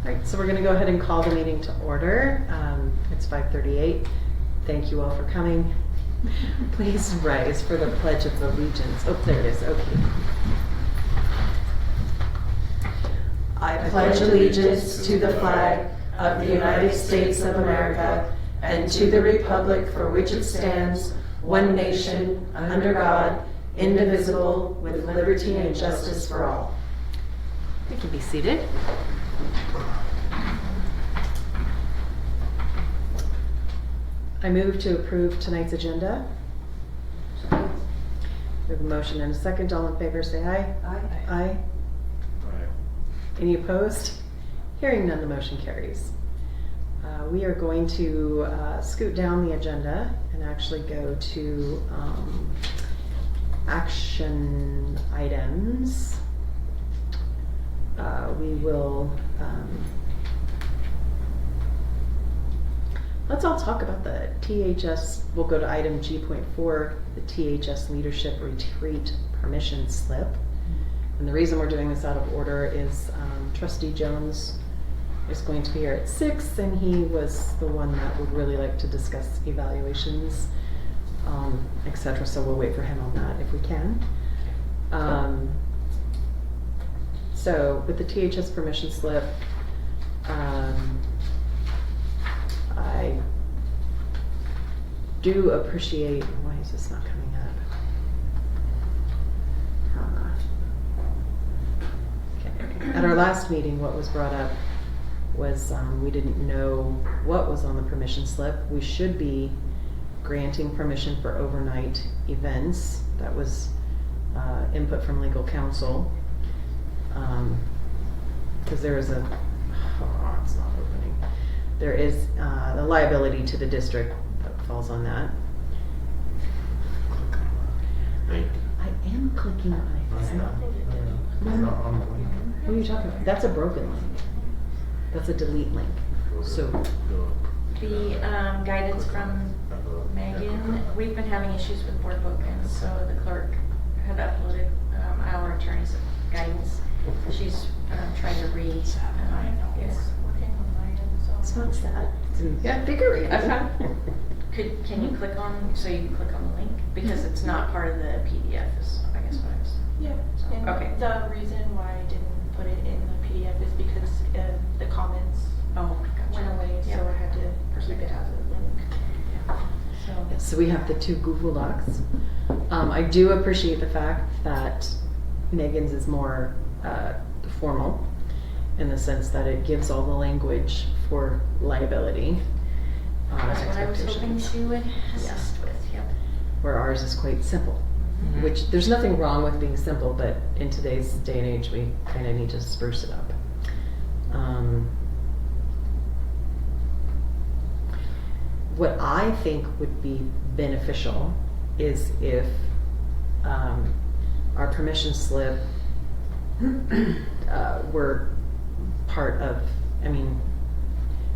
Right, so we're going to go ahead and call the meeting to order. It's 5:38. Thank you all for coming. Please rise for the Pledge of Allegiance. Oh, there it is. Okay. I pledge allegiance to the flag of the United States of America and to the republic for which it stands, one nation, under God, indivisible, with liberty and justice for all. You can be seated. I move to approve tonight's agenda. We have a motion and a second. All in favor say aye. Aye. Aye. Any opposed? Hearing none, the motion carries. We are going to scoot down the agenda and actually go to action items. We will let's all talk about the THS. We'll go to item G.4, the THS Leadership Retreat Permission Slip. And the reason we're doing this out of order is Trustee Jones is going to be here at 6, and he was the one that would really like to discuss evaluations, etc. So we'll wait for him on that if we can. So with the THS permission slip, I do appreciate, why is this not coming up? Okay. At our last meeting, what was brought up was we didn't know what was on the permission slip. We should be granting permission for overnight events. That was input from legal counsel. Because there is it's not opening. There is the liability to the district that falls on that. I am clicking on it. It's not. What are you talking about? That's a broken link. That's a delete link. So the guidance from Megan, we've been having issues with board book, and so the clerk had uploaded our attorney's guidance. She's trying to read. It's working on my end, so it's not sad. Yeah, figuring. Can you click on, so you can click on the link? Because it's not part of the PDF is, I guess, what I was. Yeah, and Okay. the reason why I didn't put it in the PDF is because the comments went away, so I had to keep it as a link. So we have the two Google Docs. I do appreciate the fact that Megan's is more formal in the sense that it gives all the language for liability. That's what I was hoping she would assist with, yep. Where ours is quite simple. Which there's nothing wrong with being simple, but in today's day and age, we kind of need to spruce it up. What I think would be beneficial is if our permission slip were part of,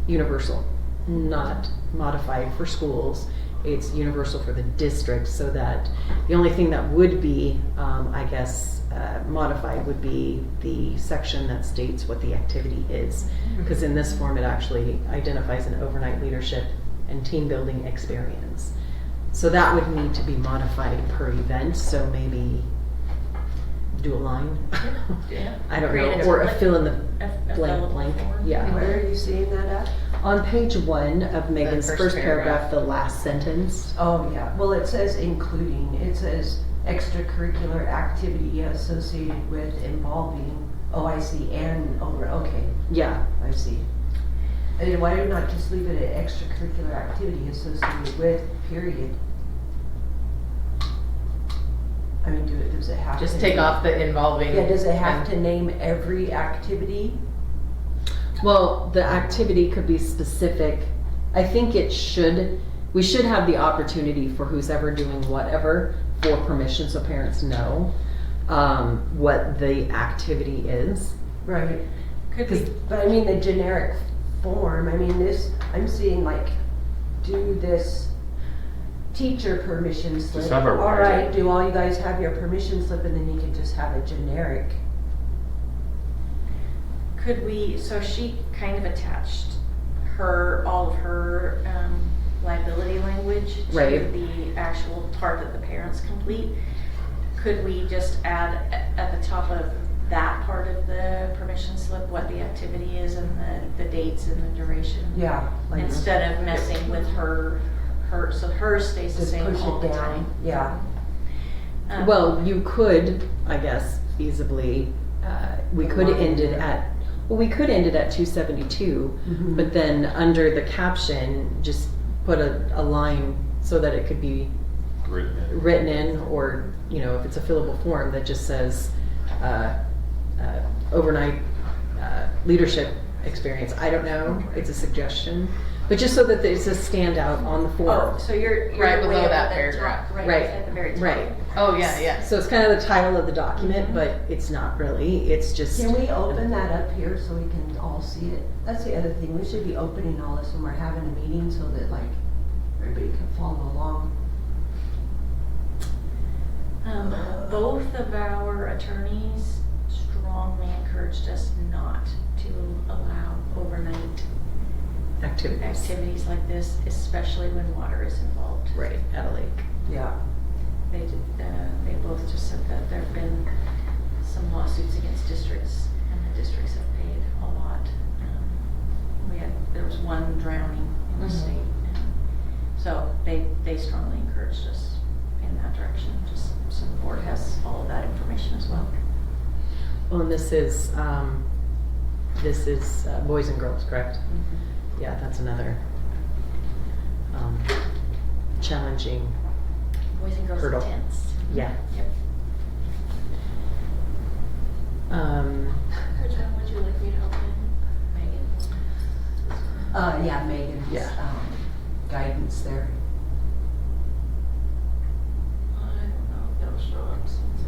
universal, not modified for schools. It's universal for the district, so that the only thing that would be, modified would be the section that states what the activity is. Because in this form, it actually identifies an overnight leadership and team building experience. So that would need to be modified per event, so maybe do a line. Yeah. I don't Create know, a or a template. fill in the A blank fillable blank. form. Yeah. Where are you seeing that at? On page 1 of Megan's first first paragraph, paragraph. the last sentence. Oh, yeah. Well, it says including. It says extracurricular activity associated with involving. Oh, I see. And over. Okay, Yeah. I see. And why not just leave it at extracurricular activity associated with, period? Does it have Just to take name- off the involving. Yeah, does it have and- to name every activity? Well, the activity could be specific. I think we should have the opportunity for who's ever doing whatever for permission, so parents know what the activity is. Right. Could we, But the generic form, I'm seeing do this teacher permission slip. Just have a All writing. right, do all you guys have your permission slip, and then you can just have a generic. Could we, so she kind of attached all of her liability language to Right. the actual part that the parents complete. Could we just add at the top of that part of the permission slip what the activity is and the dates and the duration? Yeah. like- Instead of messing with so hers stays the Just same push all it the down, time. yeah. Well, you could, I guess, feasibly, we could end it at, well, we could end it at 272, Mhm. but then under the caption, just put a line so that it could be written in, or, you know, if it's a fillable form that just says, overnight leadership experience. I don't know, it's a suggestion, but just so that there's a standout on the form. Oh, so you're Right way below up that at the paragraph. top, Right, at the very top. right. Oh, yeah, yeah. So it's kind of the title of the document, but it's not really, it's just. Can we open that up here so we can all see it? That's the other thing, we should be opening all this when we're having a meeting so that like everybody can follow along. Both of our attorneys strongly encouraged us not to allow overnight activities like this, especially when water is involved. Right, at a lake. Yeah. They both just said that there have been some lawsuits against districts, and the districts have paid a lot. There was one drowning in the Mhm. state, and so they strongly encouraged us in that direction, just so the board has all of that information as well. Well, and this is boys and girls, correct? Yeah, that's another challenging, Boys and girls Hurdle. intense. yeah. Yep. Which one would you like me to open? Megan? Yeah, Megan's, Yeah. guidance there. I don't know if it'll show up since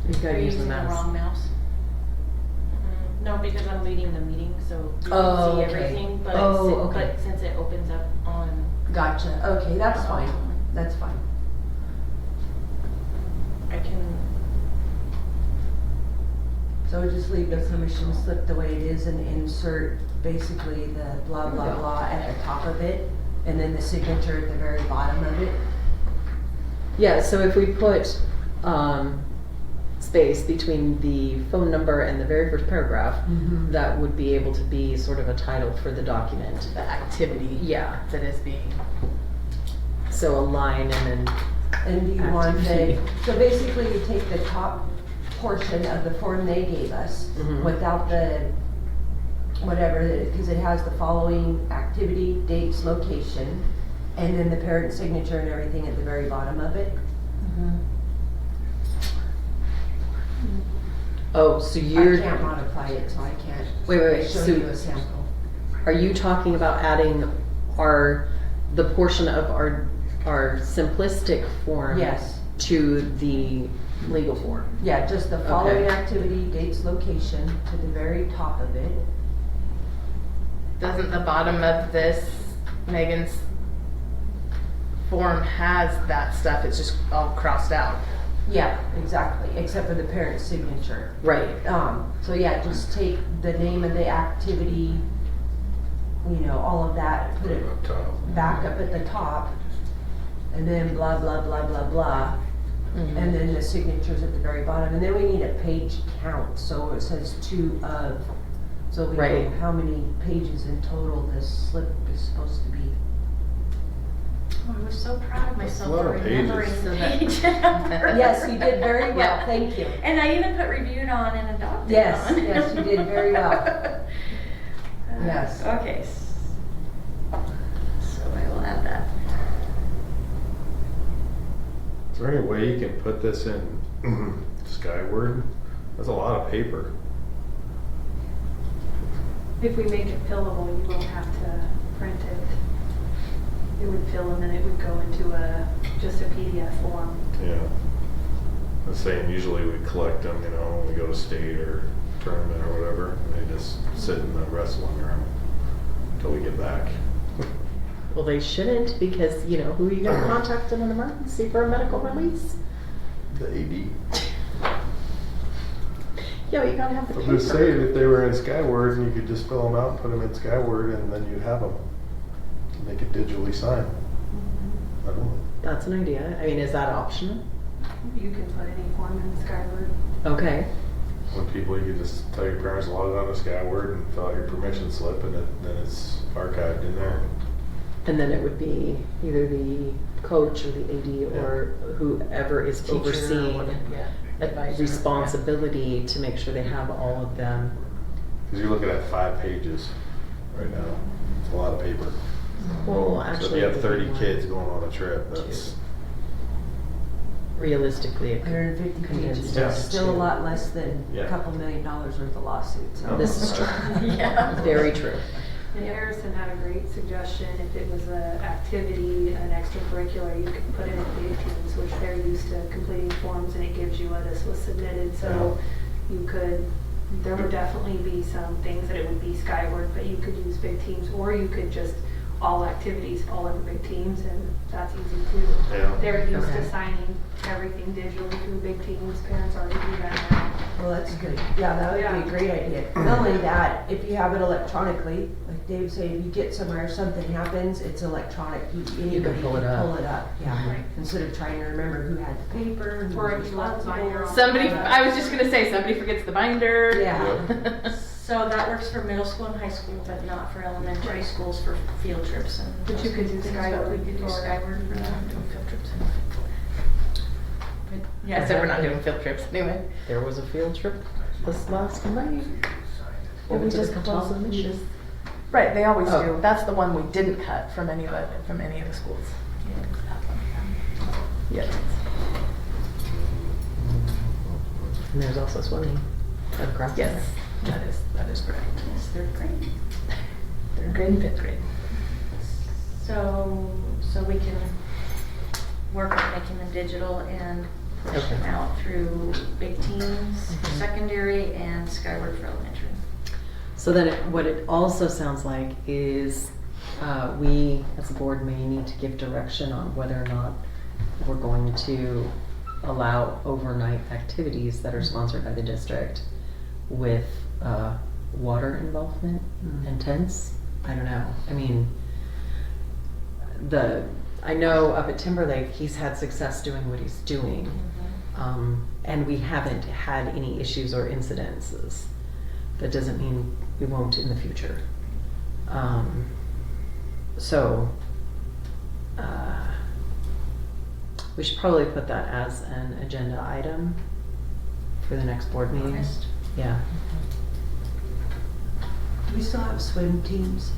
it's. You gotta Are you use the using mouse. wrong mouse? No, because I'm leading the meeting, so you Oh, can see okay. everything, but Oh, okay. but since it opens up on. Gotcha, okay, that's fine, that's fine. I can, So just leave the permission slip the way it is and insert basically the blah, blah, blah at the top of it, and then the signature at the very bottom of it. Yeah, so if we put space between the phone number and the very first paragraph, Mhm. that would be able to be sort of a title for the document. The activity Yeah, that is being. so a line and then, And do you want Activity. the, so basically you take the top portion of the form they gave us Mhm. without the, whatever, because it has the following activity, dates, location, and then the parent signature and everything at the very bottom of it. oh, so I you're, can't modify it, so I can't wait, show so you a sample. are you talking about adding the portion of our simplistic form? Yes, To the legal form? yeah, just the following Okay. activity, dates, location to the very top of it. Doesn't the bottom of this, Megan's form has that stuff, it's just all crossed out. Yeah, exactly, except for the parent signature. Right. So yeah, just take the name of the activity, you know, all of that, put it back up at the top, and then blah, blah, blah, blah, blah, and then the signatures at the very bottom, and then we need a page count, so it says 2 of, so we know Right. how many pages in total this slip is supposed to be. Oh, I was so proud of myself a lot for of remembering pages. the page number. Yes, you did very well, Yeah. thank you. And I even put reviewed on and adopted Yes, on. yes, you did very well. Yes. Okay. So I will add that. Is there any way you can put this in Skyward? That's a lot of paper. If we make it fillable, you won't have to print it. It would fill and then it would go into just a PDF form. Yeah. I'm saying usually we collect them, you know, when we go to state or tournament or whatever, and they just sit in the wrestling room until we get back. Well, they shouldn't, because, you know, who are you gonna contact in an emergency for a medical release? The AD. Yeah, but you gotta have the I'm paper. just saying, if they were in Skyward, and you could just fill them out and put them in Skyward, and then you have them. Make it digitally signed. I don't know. That's an idea. I mean, is that optional? You can put any form in Skyward. Okay. When people, you could just tell your parents to log on to Skyward and fill out your permission slip, and then it's archived in there. And then it would be either the coach or the AD or whoever is Teacher or overseeing whatever, yeah. a Advisor, responsibility to make sure they have all of them. Because you're looking at 5 pages right now. It's a lot of paper. Well, So if actually, you have it would 30 be kids going on a trip, that's, realistically, it could 150 condense pages, Yeah. it's still a lot less than Yeah. a couple $1 million worth of lawsuits. So. This is true. Yeah. Very true. And Harrison had a great suggestion, if it was an activity, an extracurricular, you could put it in big teams, which they're used to completing forms, and it gives you what this was submitted, so you could, there would definitely be some things that it would be Skyward, but you could use big teams, or you could just, all activities fall into big teams, and that's easy too. Yeah. They're used Okay. to signing everything digitally through big teams, parents already do that now. Well, that's good. Yeah, that would be a great idea. Not only that, if you have it electronically, like Dave said, if you get somewhere, something happens, it's electronic. Anybody pull it up. Pull it up, yeah. Instead of trying to remember who had the paper, who Or was if you left the binder responsible. on. Somebody, I was just gonna say, somebody forgets the binder. Yeah. So that works for middle school and high school, but not for elementary schools for field trips and. But you could do things, but Skyward We could do for- Skyward for that. Doing field trips anyway. Yeah, I said we're not doing field trips anyway. There was a field trip this last night. Well, we Went to the just Catawba closed- Mission. Right, they always Oh. do. That's the one we didn't cut from any of the schools. Yeah. And there's also swimming across Yes, that is correct. Yes, third grade. Third grade and fifth grade. So we can work on making them digital and push Okay. them out through big teams for Mhm. secondary and Skyward for elementary. So then what it also sounds like is we as a board may need to give direction on whether or not we're going to allow overnight activities that are sponsored by the district with water involvement and tents. I don't know. I mean, I know up at Timberlake, he's had success doing what he's doing. And we haven't had any issues or incidences. That doesn't mean we won't in the future. So we should probably put that as an agenda item for the next board meeting. August. Yeah. We still have swim teams,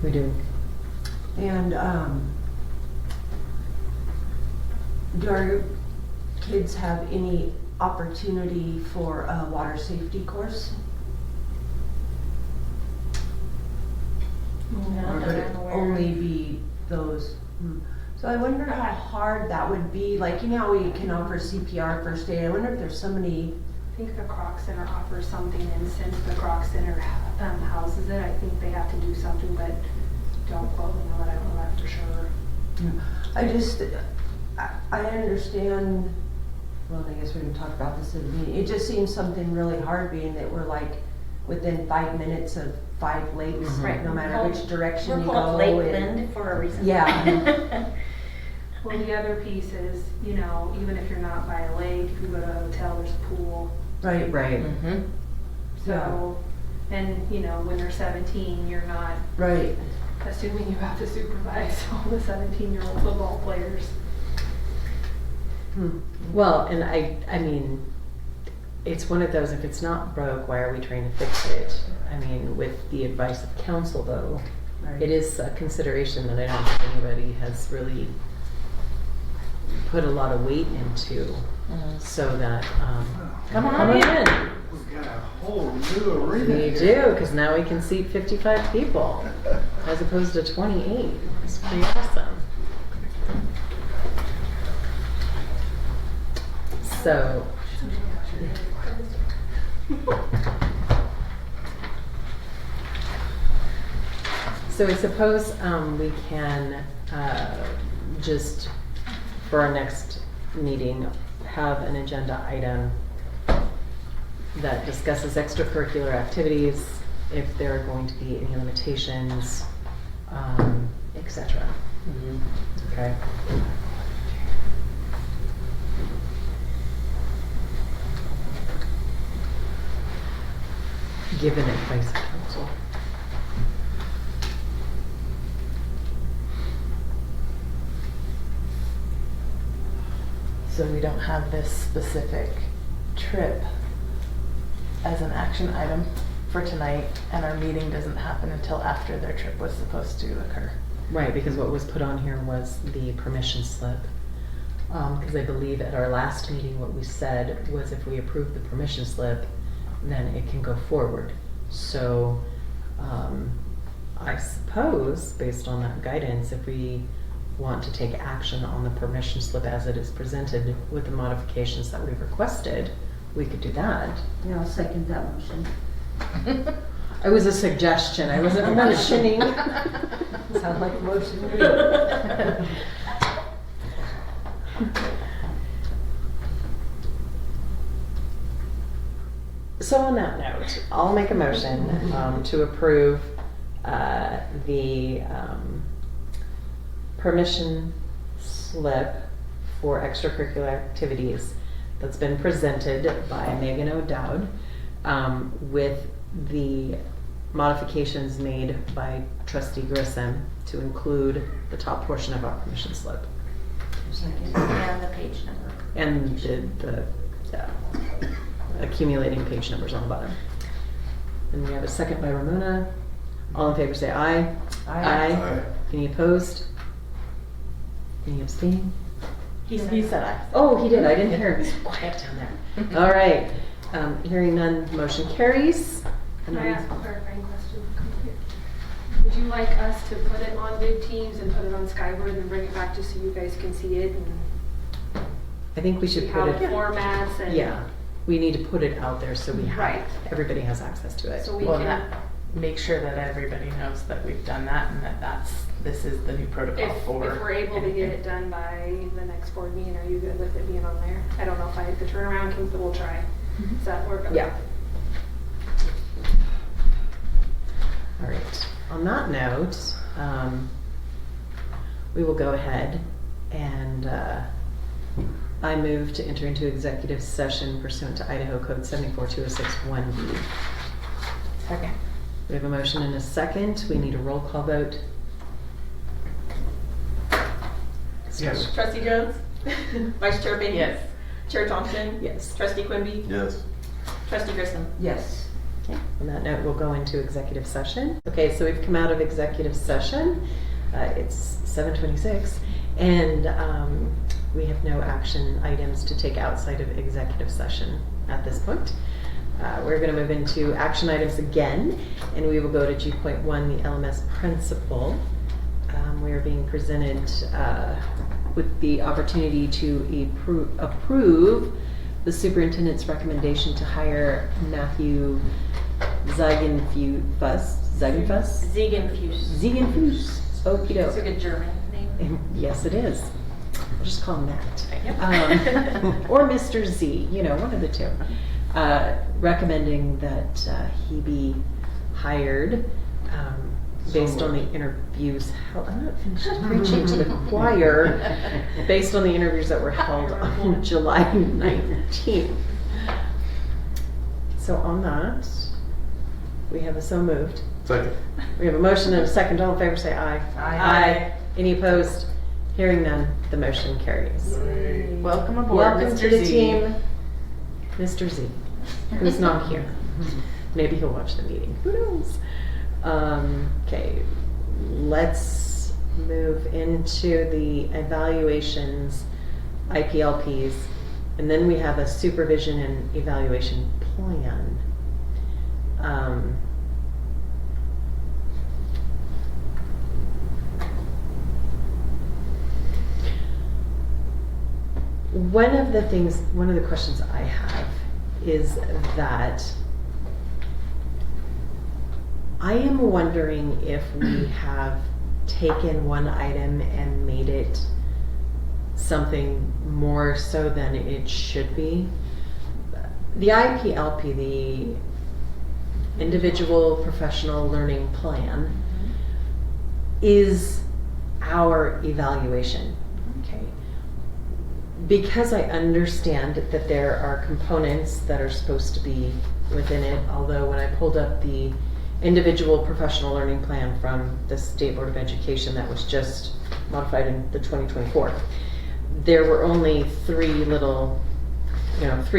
We do. and do our kids have any opportunity for a water safety course? No, Or that would I'm it aware only of. be those? So I wonder how hard that would be, like, you know how we can offer CPR first aid, I wonder if there's somebody, I think the Croc Center offers something, and since the Croc Center houses it, I think they have to do something, but don't quote me on that, I don't know that for sure. I just, I understand, well, I guess we can talk about this in the meeting, it just seems something really hard being that we're like within 5 minutes of 5 lakes, Mhm. Right. no matter which direction you We're go. called and- Lakeland for a reason. Yeah. Well, the other piece is, you know, even if you're not by a lake, if you go to a hotel, there's a pool. Right, Right. Mm-hmm. So, and, you know, when they're 17, you're not right. assuming you have to supervise all the 17-year-old football players. Well, and I mean, it's one of those, if it's not broke, why are we trying to fix it? I mean, with the advice of counsel though, Right. it is a consideration that I don't think anybody has really put a lot of weight into, so that, Come on come in. in. We've got a whole new arena We here. do, because now we can seat 55 people as opposed to 28. It's pretty awesome. So, so I suppose we can just, for our next meeting, have an agenda item that discusses extracurricular activities, if there are going to be any limitations, etc. Okay. Given advice of counsel. So we don't have this specific trip as an action item for tonight, and our meeting doesn't happen until after their trip was supposed to occur. Right, because what was put on here was the permission slip. Because I believe at our last meeting, what we said was if we approve the permission slip, then it can go forward. So, I suppose, based on that guidance, if we want to take action on the permission slip as it is presented with the modifications that we've requested, we could do that. Yeah, I'll second that motion. It was a suggestion, I wasn't mentioning. Sounds like a motion to me. So on that note, I'll make a motion to approve the permission slip for extracurricular activities that's been presented by Megan O'Dowd with the modifications made by Trustee Grissom to include the top portion of our permission slip And the page number. and the accumulating page numbers on the bottom. And we have a second by Ramona. All in favor say aye. Aye. Any opposed? Any abstaining? He said aye. Oh, he did. I didn't hear him. It's so quiet down there. All right. Hearing none, motion carries. And Can I then- ask a clarifying question? Would you like us to put it on big teams and put it on Skyward and bring it back just so you guys can see it and I think we see should how put it it. formats and? Yeah, we need to put it out there so we have Right. everybody has access to it. So we Well, can, that, make sure that everybody knows that we've done that and that this is the new protocol if for. we're able to get it done by the next board meeting, are you good with it being on there? I don't know if the turnaround can, but we'll try. Does that work? Okay. Yeah. All right. On that note, we will go ahead and I move to enter into executive session pursuant to Idaho Code 742061B. Second. We have a motion and a second. We need a roll call vote. Yes. Trustee Jones? Vice Chair Baker? Yes. Chair Thompson? Yes. Trustee Quimby? Yes. Trustee Grissom? Yes. Okay, on that note, we'll go into executive session. Okay, so we've come out of executive session. It's 7:26, and we have no action items to take outside of executive session at this point. We're going to move into action items again, and we will go to G.1, the LMS principal. We are being presented with the opportunity to approve the superintendent's recommendation to hire Matthew Ziegenfuss. Ziegenfuss. Okie It's a doke. good German name. Yes, it is. I'll just call him Matt. Yep. Or Mr. Z, one of the two. Recommending that he be hired based on the interviews held. I'm not finished preaching to the choir. Based on the interviews that were held on July 19th. So on that, we have a so moved. Second. We have a motion and a second. All in favor say aye. Aye. Any opposed? Hearing none, the motion carries. Welcome aboard, Welcome Mr. to the Z. team, Mr. Z, who's not here. Maybe he'll watch the meeting. Who knows? Okay, let's move into the evaluations, IPLPs, and then we have a supervision and evaluation plan. One of the questions I have is that I am wondering if we have taken one item and made it something more so than it should be. The IPLP, the Individual Professional Learning Plan, is our evaluation. Okay. Because I understand that there are components that are supposed to be within it, although when I pulled up the Individual Professional Learning Plan from the State Board of Education that was just modified in the 2024, there were only three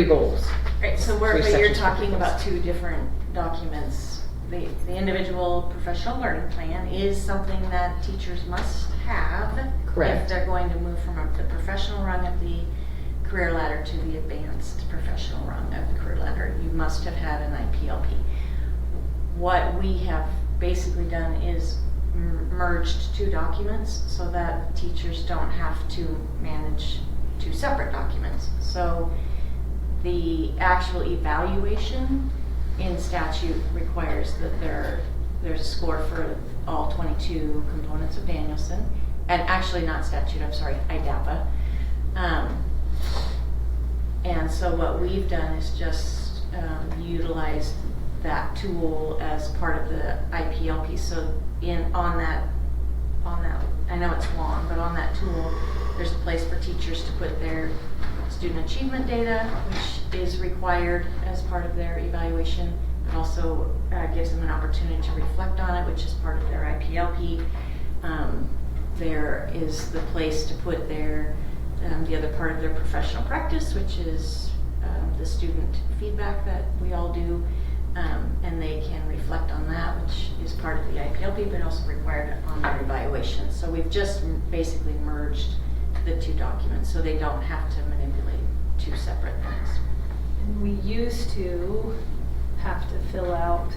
goals. Right, so Three but you're sections for talking goals. about two different documents. The individual professional learning plan is something that teachers must have Correct. if they're going to move from the professional rung of the career ladder to the advanced professional rung of the career ladder. You must have had an IPLP. What we have basically done is merged two documents so that teachers don't have to manage two separate documents. So the actual evaluation in statute requires that there's a score for all 22 components of Danielson, and actually not statute, I'm sorry, IDAPA. And so what we've done is just utilize that tool as part of the IPLP. So on that, I know it's long, but on that tool, there's a place for teachers to put their student achievement data, which is required as part of their evaluation. It also gives them an opportunity to reflect on it, which is part of their IPLP. There is the place to put their the other part of their professional practice, which is the student feedback that we all do, and they can reflect on that, which is part of the IPLP, but also required on their evaluation. So we've just basically merged the two documents so they don't have to manipulate two separate things. And we used to have to fill out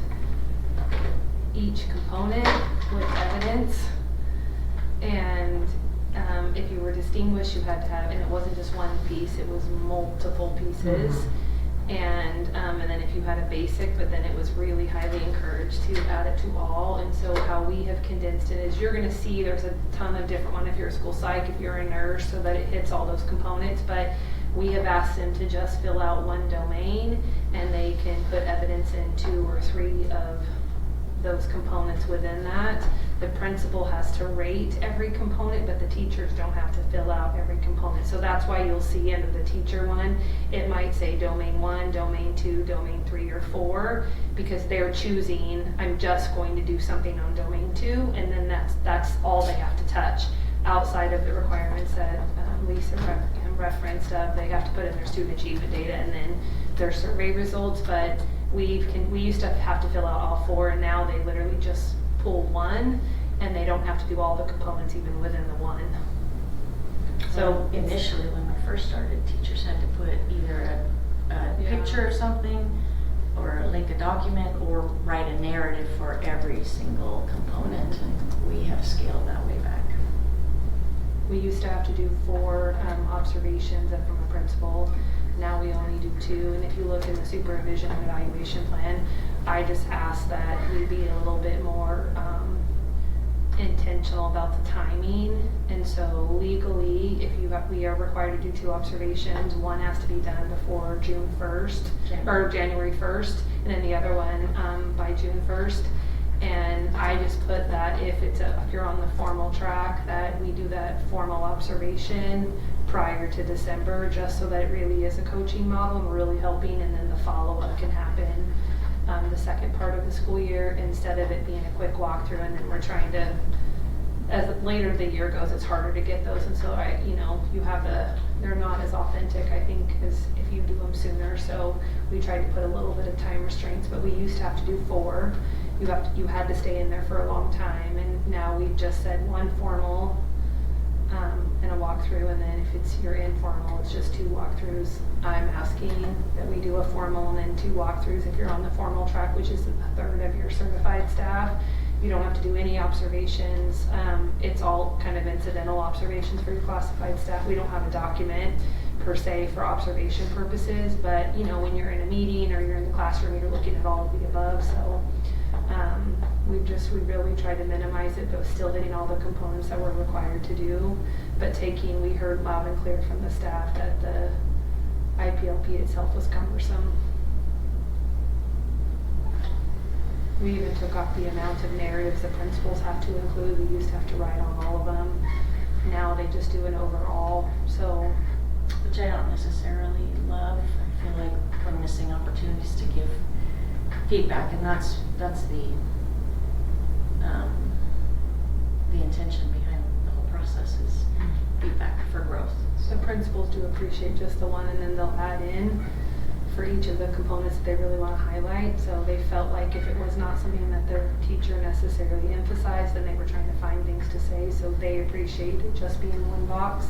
each component with evidence, and if you were distinguished, you had to have, and it wasn't just one piece, it was multiple pieces. And then if you had a basic, but then it was really highly encouraged to add it to all. And so how we have condensed it is, you're going to see there's a ton of different ones if you're a school psych, if you're a nurse, so that it hits all those components. But we have asked them to just fill out one domain, and they can put evidence in 2 or 3 of those components within that. The principal has to rate every component, but the teachers don't have to fill out every component. So that's why you'll see under the teacher one, it might say domain 1, domain 2, domain 3, or 4, because they're choosing, I'm just going to do something on domain 2, and then that's all they have to touch outside of the requirements that Lisa referenced of they have to put in their student achievement data and then their survey results. But we used to have to fill out all 4, and now they literally just pull one, and they don't have to do all the components even within the one. So initially, when we first started, teachers had to put either a picture of something, or link a document, or write a narrative for every single component. And we have scaled that way back. We used to have to do 4 observations from a principal. Now we only do 2. And if you look in the supervision and evaluation plan, I just ask that we be a little bit more intentional about the timing. And so legally, if we are required to do 2 observations, one has to be done before June 1st or January 1st, and then the other one by June 1st. And I just put that if you're on the formal track, that we do that formal observation prior to December, just so that it really is a coaching model and really helping, and then the follow-up can happen the second part of the school year, instead of it being a quick walkthrough and then we're trying to, as later the year goes, it's harder to get those. And so they're not as authentic, I think, as if you do them sooner. So we tried to put a little bit of time restraints, but we used to have to do 4. You had to stay in there for a long time, and now we've just said 1 formal and a walkthrough, and then if it's your informal, it's just 2 walkthroughs. I'm asking that we do a formal and then 2 walkthroughs if you're on the formal track, which is 1/3 of your certified staff. You don't have to do any observations. It's all kind of incidental observations for your classified staff. We don't have a document per se for observation purposes, but when you're in a meeting or you're in the classroom, you're looking at all of the above. So we really tried to minimize it, but still hitting all the components that we're required to do. But we heard loud and clear from the staff that the IPLP itself was cumbersome. We even took off the amount of narratives the principals have to include. We used to have to write on all of them. Now they just do an overall, so. Which I don't necessarily love. I feel like we're missing opportunities to give feedback, and that's the intention behind the whole process is feedback for growth. The principals do appreciate just the one, and then they'll add in for each of the components that they really want to highlight. So they felt like if it was not something that their teacher necessarily emphasized, then they were trying to find things to say. So they appreciate it just being in one box.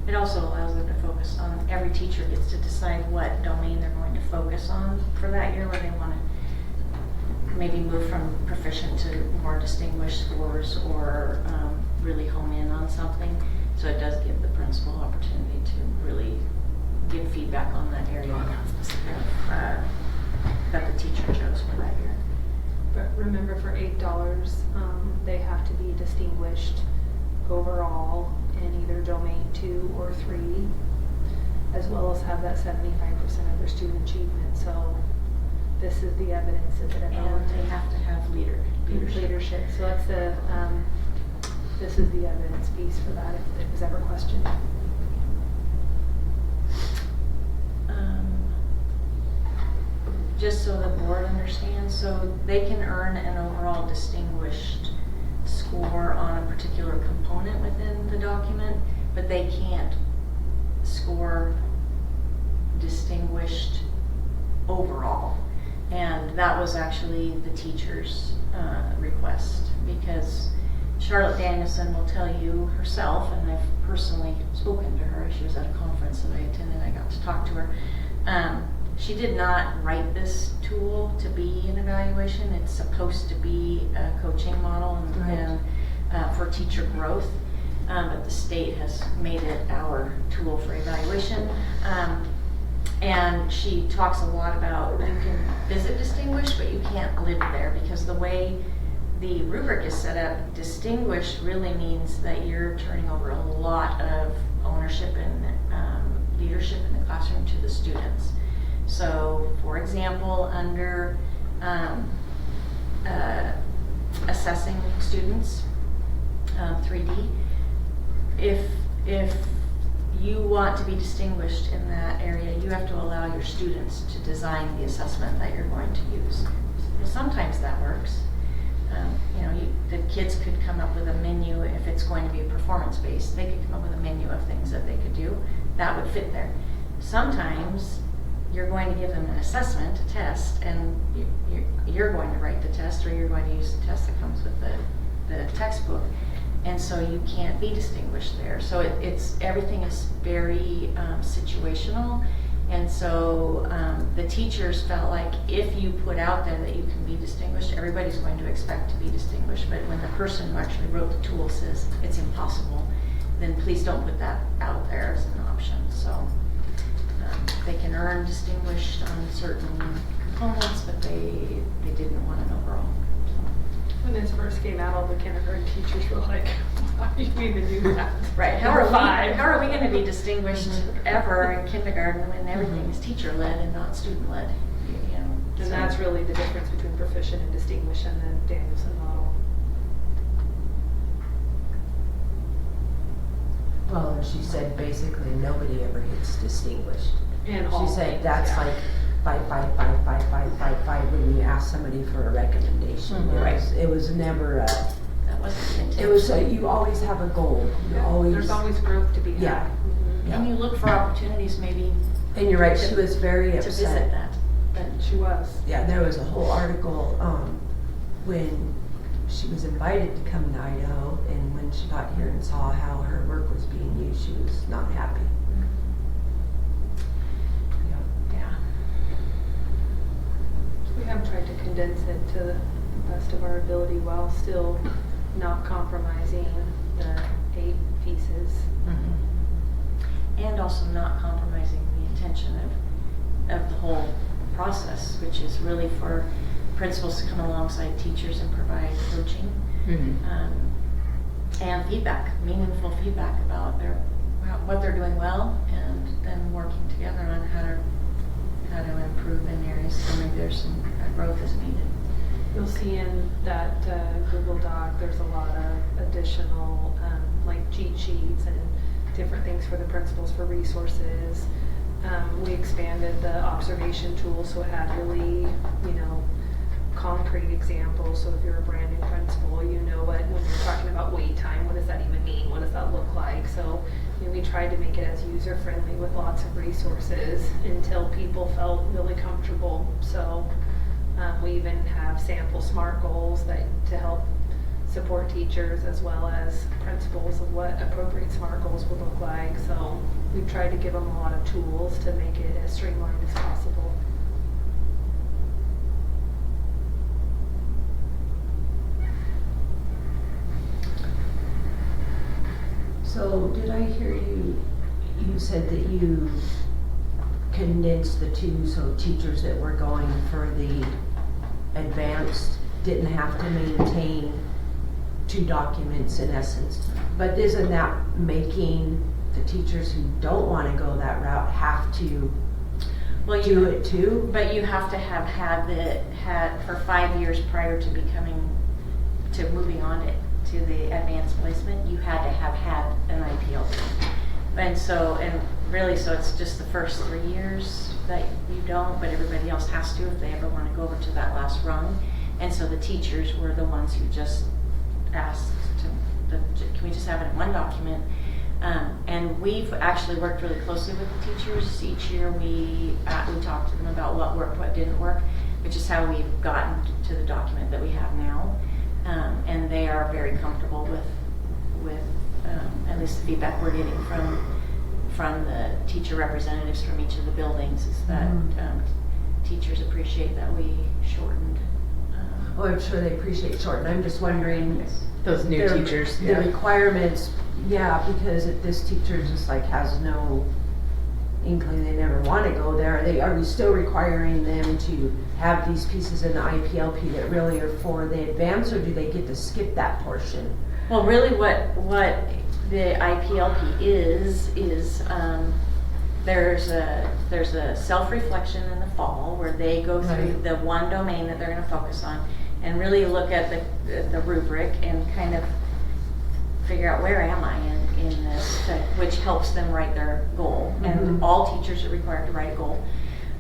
It also allows them to focus on, every teacher gets to decide what domain they're going to focus on for that year, where they want to maybe move from proficient to more distinguished scores, or really home in on something. So it does give the principal opportunity to really give feedback on that area that the teacher chose for that year. But remember, for $8, they have to be distinguished overall in either domain 2 or 3, as well as have that 75% of their student achievement. So this is the evidence of it. And they have to have leadership. So that's the this is the evidence piece for that, if it was ever questioned. Just so the board understands, so they can earn an overall distinguished score on a particular component within the document, but they can't score distinguished overall. And that was actually the teacher's request, because Charlotte Danielson will tell you herself, and I've personally spoken to her. She was at a conference that I attended. I got to talk to her. She did not write this tool to be an evaluation. It's supposed to be a coaching model and for teacher growth, but the state has made it our tool for evaluation. And she talks a lot about you can visit distinguished, but you can't live there, because the way the rubric is set up, distinguished really means that you're turning over a lot of ownership and leadership in the classroom to the students. So, for example, under assessing students, 3D, if you want to be distinguished in that area, you have to allow your students to design the assessment that you're going to use. Sometimes that works. The kids could come up with a menu. If it's going to be performance-based, they could come up with a menu of things that they could do. That would fit there. Sometimes you're going to give them an assessment, a test, and you're going to write the test, or you're going to use the test that comes with the textbook. And so you can't be distinguished there. So everything is very situational. And so the teachers felt like if you put out there that you can be distinguished, everybody's going to expect to be distinguished. But when the person who actually wrote the tool says it's impossible, then please don't put that out there as an option. So they can earn distinguished on certain components, but they didn't want an overall. When this first came out, all the kindergarten teachers were like, why do you even do that? Right. How are we going to be distinguished ever in kindergarten when everything is teacher-led and not student-led? And that's really the difference between proficient and distinguished and the Danielson model. Well, and she said basically nobody ever gets distinguished. And all She said things, that's yeah. like 5 when you ask somebody for a recommendation. It was never a. That wasn't the It was intention. you always have a goal. You Yeah, always. there's always growth to be had. Yeah. Yeah. And you look for opportunities maybe And you're right. She was very to upset. visit that. But She was. Yeah, there was a whole article when she was invited to come to Idaho, and when she got here and saw how her work was being used, she was not happy. yeah. We have tried to condense it to the best of our ability while still not compromising the 8 pieces. And also not compromising the intention of the whole process, which is really for principals to come alongside teachers and provide coaching and feedback, meaningful feedback about their what they're doing well, and then working together on how to improve in areas, so maybe there's some growth is needed. You'll see in that Google Doc, there's a lot of additional like cheat sheets and different things for the principals for resources. We expanded the observation tool so it had really, concrete examples. So if you're a brand new principal, you know what, when you're talking about wait time, what does that even mean? What does that look like? So we tried to make it as user friendly with lots of resources until people felt really comfortable. So we even have sample SMART goals that to help support teachers as well as principals of what appropriate SMART goals would look like. So we've tried to give them a lot of tools to make it as streamlined as possible. So did I hear you said that you condensed the two, so teachers that were going for the advanced didn't have to maintain 2 documents in essence. But isn't that making the teachers who don't want to go that route have to do it too? But you have to have had for 5 years prior to moving on to the advanced placement, you had to have had an IPLP. And really, so it's just the first 3 years that you don't, but everybody else has to if they ever want to go over to that last rung. And so the teachers were the ones who just asked can we just have it in one document? And we've actually worked really closely with the teachers. Each year we talked to them about what worked, what didn't work, which is how we've gotten to the document that we have now. And they are very comfortable with at least the feedback we're getting from the teacher representatives from each of the buildings is that teachers appreciate that we shortened. Oh, I'm sure they appreciate short. I'm just wondering, Those new teachers, the requirements, because if this teacher just like has no inkling, they never want to go there, are we still requiring them to have these pieces in the IPLP that really are for the advanced, or do they get to skip that portion? Well, really what the IPLP is there's a self-reflection in the fall where they go through the one domain that they're going to focus on and really look at the rubric and kind of figure out where am I in this, which helps them write their goal. And all teachers are required to write a goal.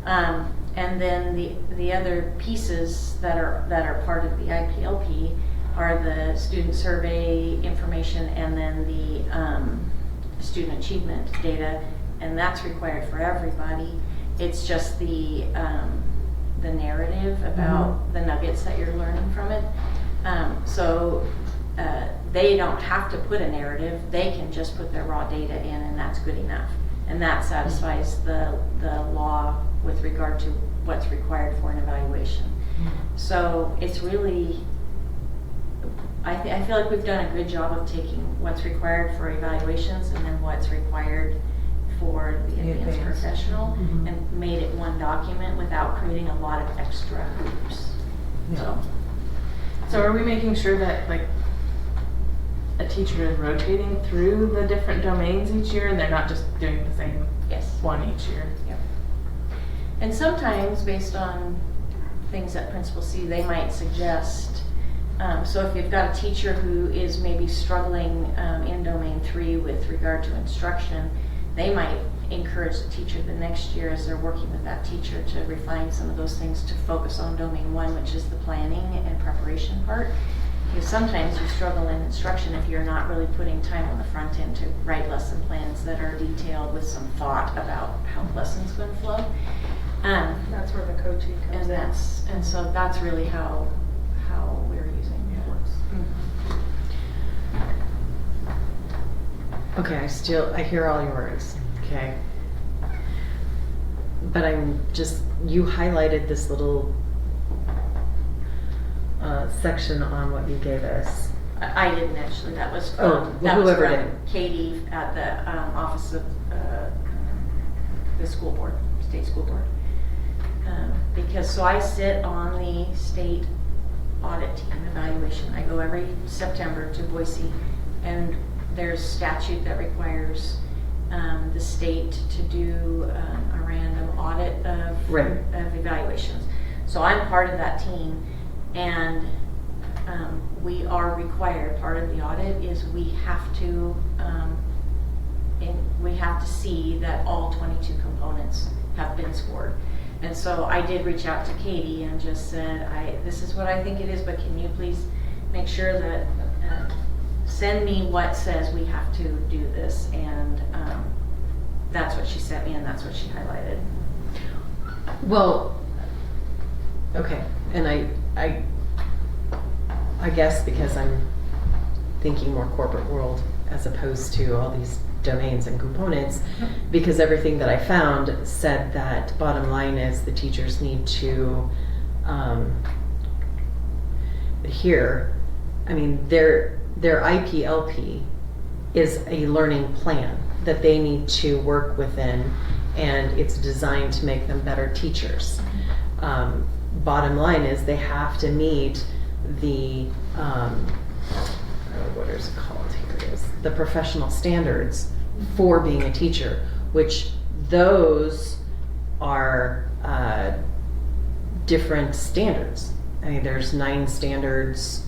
And then the other pieces that are part of the IPLP are the student survey information and then the student achievement data, and that's required for everybody. It's just the narrative about the nuggets that you're learning from it. So they don't have to put a narrative, they can just put their raw data in and that's good enough. And that satisfies the law with regard to what's required for an evaluation. So it's really, I feel like we've done a good job of taking what's required for evaluations and then what's required for the advanced professional and made it one document without creating a lot of extra hoops. So are we making sure that like a teacher is rotating through the different domains each year and they're not just doing the same one each year? Yep. And sometimes based on things that principals see, they might suggest, so if you've got a teacher who is maybe struggling in domain 3 with regard to instruction, they might encourage the teacher the next year as they're working with that teacher to refine some of those things to focus on domain 1, which is the planning and preparation part. Because sometimes you struggle in instruction if you're not really putting time on the front end to write lesson plans that are detailed with some thought about how the lesson's going to flow. That's where the coaching comes in. And so that's really how we're using it. Okay, I hear all your words, okay? But you highlighted this little section on what you gave us. I didn't actually, that was whoever from did. Katie at the office of the school board, state school board. Because I sit on the state audit team evaluation. I go every September to Boise, and there's statute that requires the state to do a random audit of, Right. of evaluations. So I'm part of that team, and we are required, part of the audit is we have to see that all 22 components have been scored. And so I did reach out to Katie and just said, this is what I think it is, but can you please make sure that, send me what says we have to do this, and that's what she sent me and that's what she highlighted. Well, okay, and I guess because I'm thinking more corporate world as opposed to all these domains and components, because everything that I found said that bottom line is the teachers need to adhere. I mean, their IPLP is a learning plan that they need to work within, and it's designed to make them better teachers. Bottom line is they have to meet the what is it called? Here it is. The professional standards for being a teacher, which those are different standards. I mean, there's 9 standards.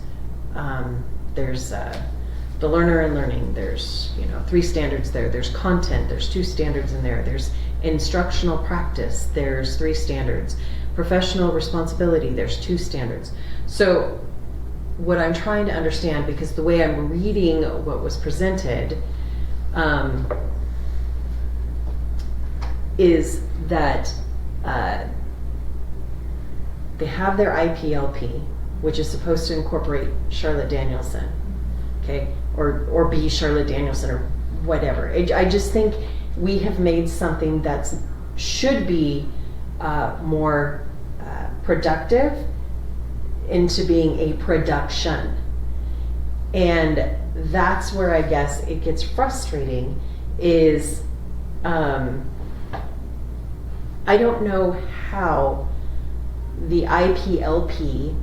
There's the learner and learning. There's 3 standards there. There's content. There's 2 standards in there. There's instructional practice. There's 3 standards. Professional responsibility. There's 2 standards. So what I'm trying to understand, because the way I'm reading what was presented, is that they have their IPLP, which is supposed to incorporate Charlotte Danielson, okay, or be Charlotte Danielson or whatever. I just think we have made something that should be more productive into being a production. And that's where I guess it gets frustrating is I don't know how the IPLP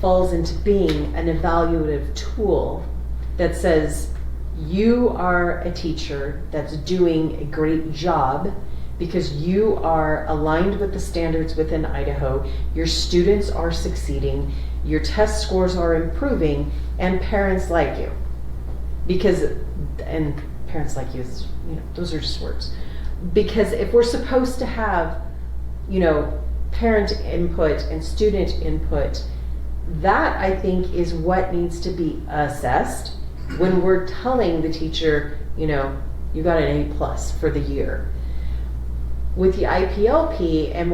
falls into being an evaluative tool that says you are a teacher that's doing a great job because you are aligned with the standards within Idaho, your students are succeeding, your test scores are improving, and parents like you. And parents like you is, those are just words. Because if we're supposed to have, parent input and student input, that I think is what needs to be assessed when we're telling the teacher, you got an A+ for the year. With the IPLP, and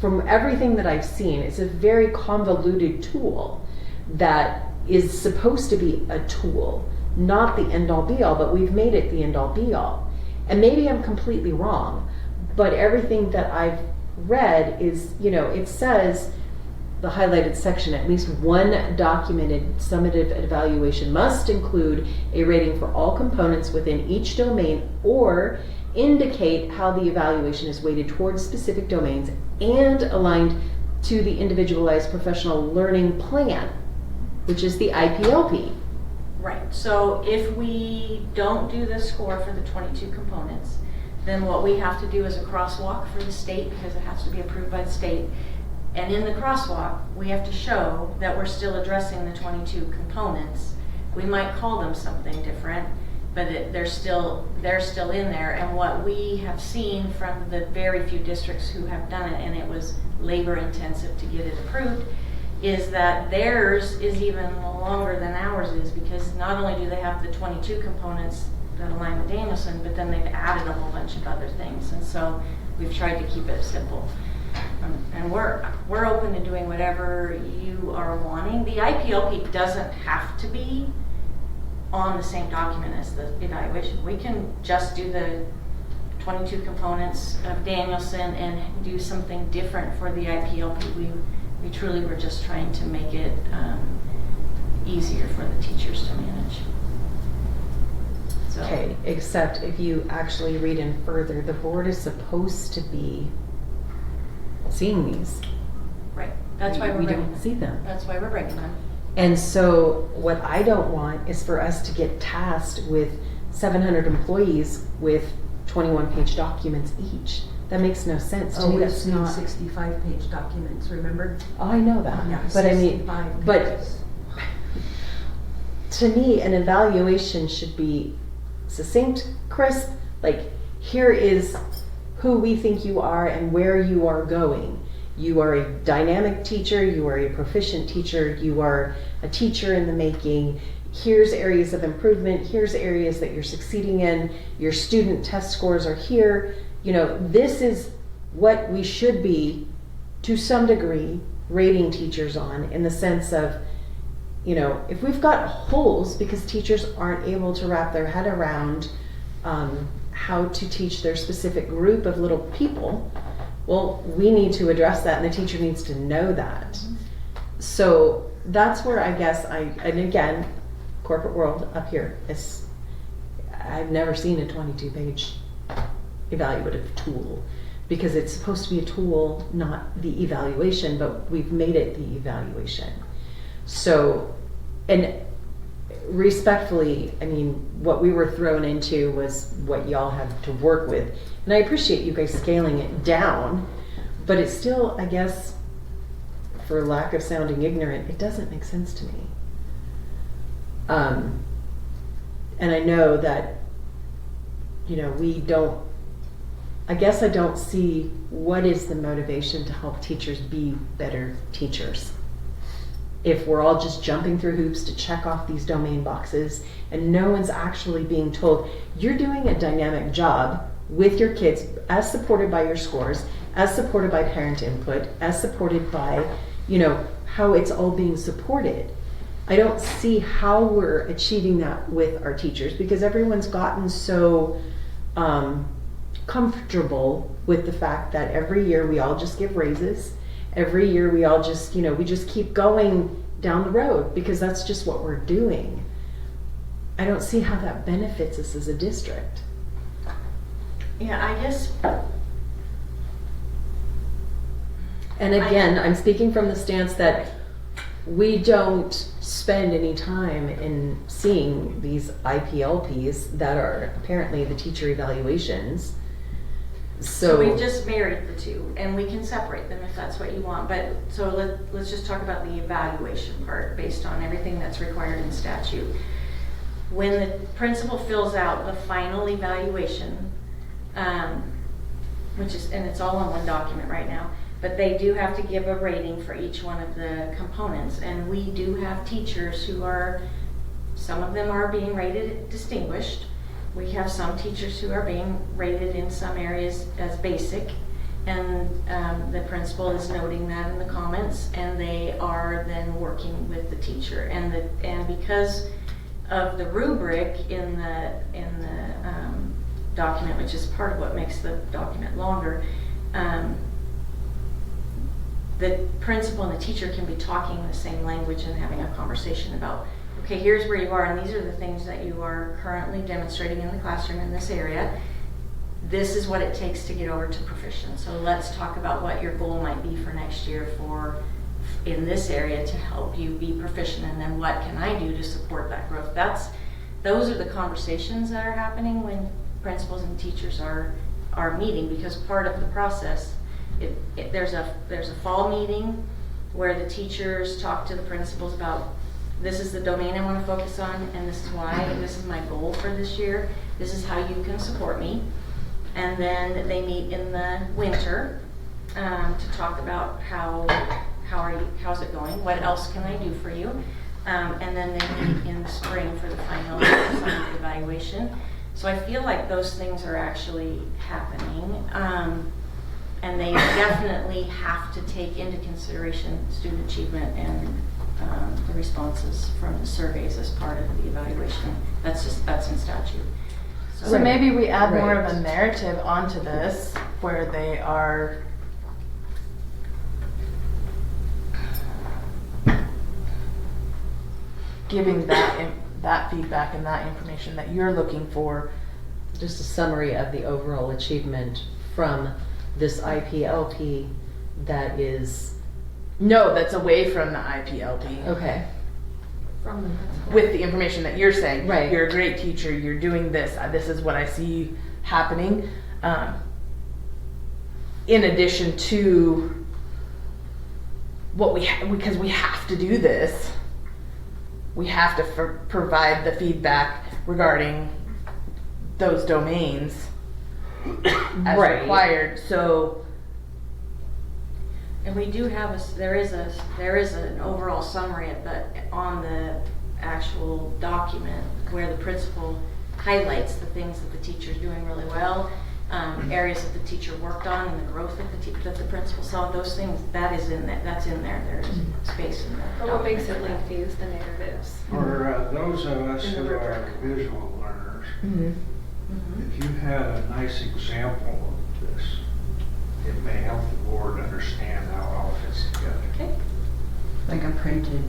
from everything that I've seen, it's a very convoluted tool that is supposed to be a tool, not the end-all be-all, but we've made it the end-all be-all. And maybe I'm completely wrong, but everything that I've read is, it says, the highlighted section, at least one documented summative evaluation must include a rating for all components within each domain or indicate how the evaluation is weighted towards specific domains and aligned to the individualized professional learning plan, which is the IPLP. Right, so if we don't do the score for the 22 components, then what we have to do is a crosswalk for the state, because it has to be approved by the state. And in the crosswalk, we have to show that we're still addressing the 22 components. We might call them something different, but they're still in there. And what we have seen from the very few districts who have done it, and it was labor intensive to get it approved, is that theirs is even longer than ours is, because not only do they have the 22 components that align with Danielson, but then they've added a whole bunch of other things. And so we've tried to keep it simple. And we're open to doing whatever you are wanting. The IPLP doesn't have to be on the same document as the evaluation. We can just do the 22 components of Danielson and do something different for the IPLP. We truly were just trying to make it easier for the teachers to manage. So. Okay, except if you actually read in further, the board is supposed to be seeing these. Right. That's why we bringing don't them. see them. That's why we're bringing them. And so what I don't want is for us to get tasked with 700 employees with 21-page documents each. That makes no sense to Oh, me. we've That's seen not. 65-page documents, remember? Oh, I know that. Yeah, But I mean, 65 but pages. to me, an evaluation should be succinct, crisp, like, here is who we think you are and where you are going. You are a dynamic teacher, you are a proficient teacher, you are a teacher in the making. Here's areas of improvement, here's areas that you're succeeding in, your student test scores are here. You know, this is what we should be, to some degree, rating teachers on, in the sense of, you know, if we've got holes because teachers aren't able to wrap their head around how to teach their specific group of little people, well, we need to address that, and the teacher needs to know that. So that's where I guess and again, corporate world up here is, I've never seen a 22-page evaluative tool, because it's supposed to be a tool, not the evaluation, but we've made it the evaluation. So, and respectfully, I mean, what we were thrown into was what y'all had to work with. And I appreciate you guys scaling it down, but it's still, I guess, for lack of sounding ignorant, it doesn't make sense to me. And I know that, you know, I guess I don't see what is the motivation to help teachers be better teachers. If we're all just jumping through hoops to check off these domain boxes and no one's actually being told, you're doing a dynamic job with your kids, as supported by your scores, as supported by parent input, as supported by, you know, how it's all being supported. I don't see how we're achieving that with our teachers, because everyone's gotten so comfortable with the fact that every year we all just give raises. Every year we all just, you know, we just keep going down the road because that's just what we're doing. I don't see how that benefits us as a district. Yeah, I guess, And again, I'm speaking from the stance that we don't spend any time in seeing these IPLPs that are apparently the teacher evaluations. so we've just married the two, and we can separate them if that's what you want, but, so let's just talk about the evaluation part based on everything that's required in statute. When the principal fills out the final evaluation, which is, and it's all on one document right now, but they do have to give a rating for each one of the components, and we do have teachers who are, some of them are being rated distinguished. We have some teachers who are being rated in some areas as basic, and the principal is noting that in the comments, and they are then working with the teacher. And because of the rubric in the document, which is part of what makes the document longer, the principal and the teacher can be talking the same language and having a conversation about, okay, here's where you are, and these are the things that you are currently demonstrating in the classroom in this area. This is what it takes to get over to proficient. So let's talk about what your goal might be for next year in this area to help you be proficient, and then what can I do to support that growth. Those are the conversations that are happening when principals and teachers are meeting, because part of the process, there's a fall meeting where the teachers talk to the principals about, this is the domain I want to focus on, and this is why, and this is my goal for this year. This is how you can support me. And then they meet in the winter to talk about how's it going, what else can I do for you, and then they meet in the spring for the final assignment evaluation. So I feel like those things are actually happening, and they definitely have to take into consideration student achievement and the responses from the surveys as part of the evaluation. That's in statute. So maybe we add more of a narrative onto this where they are giving that feedback and that information that you're looking for. Just a summary of the overall achievement from this IPLP that is, No, that's away from the IPLP. okay. From the principal. with the information that you're saying. Right. You're a great teacher, you're doing this, this is what I see happening. In addition to what because we have to do this, we have to provide the feedback regarding those domains as Right. required. So And we do have there is an overall summary on the actual document where the principal highlights the things that the teacher's doing really well, areas that the teacher worked on, and the growth that the principal saw. Those things that's in there. There is space in there. But what makes it lengthy is the narratives. For those of us In the who are rubric. visual learners, Mhm. if you had a nice example of this, it may help the board understand how it all fits together. Okay. Like a printed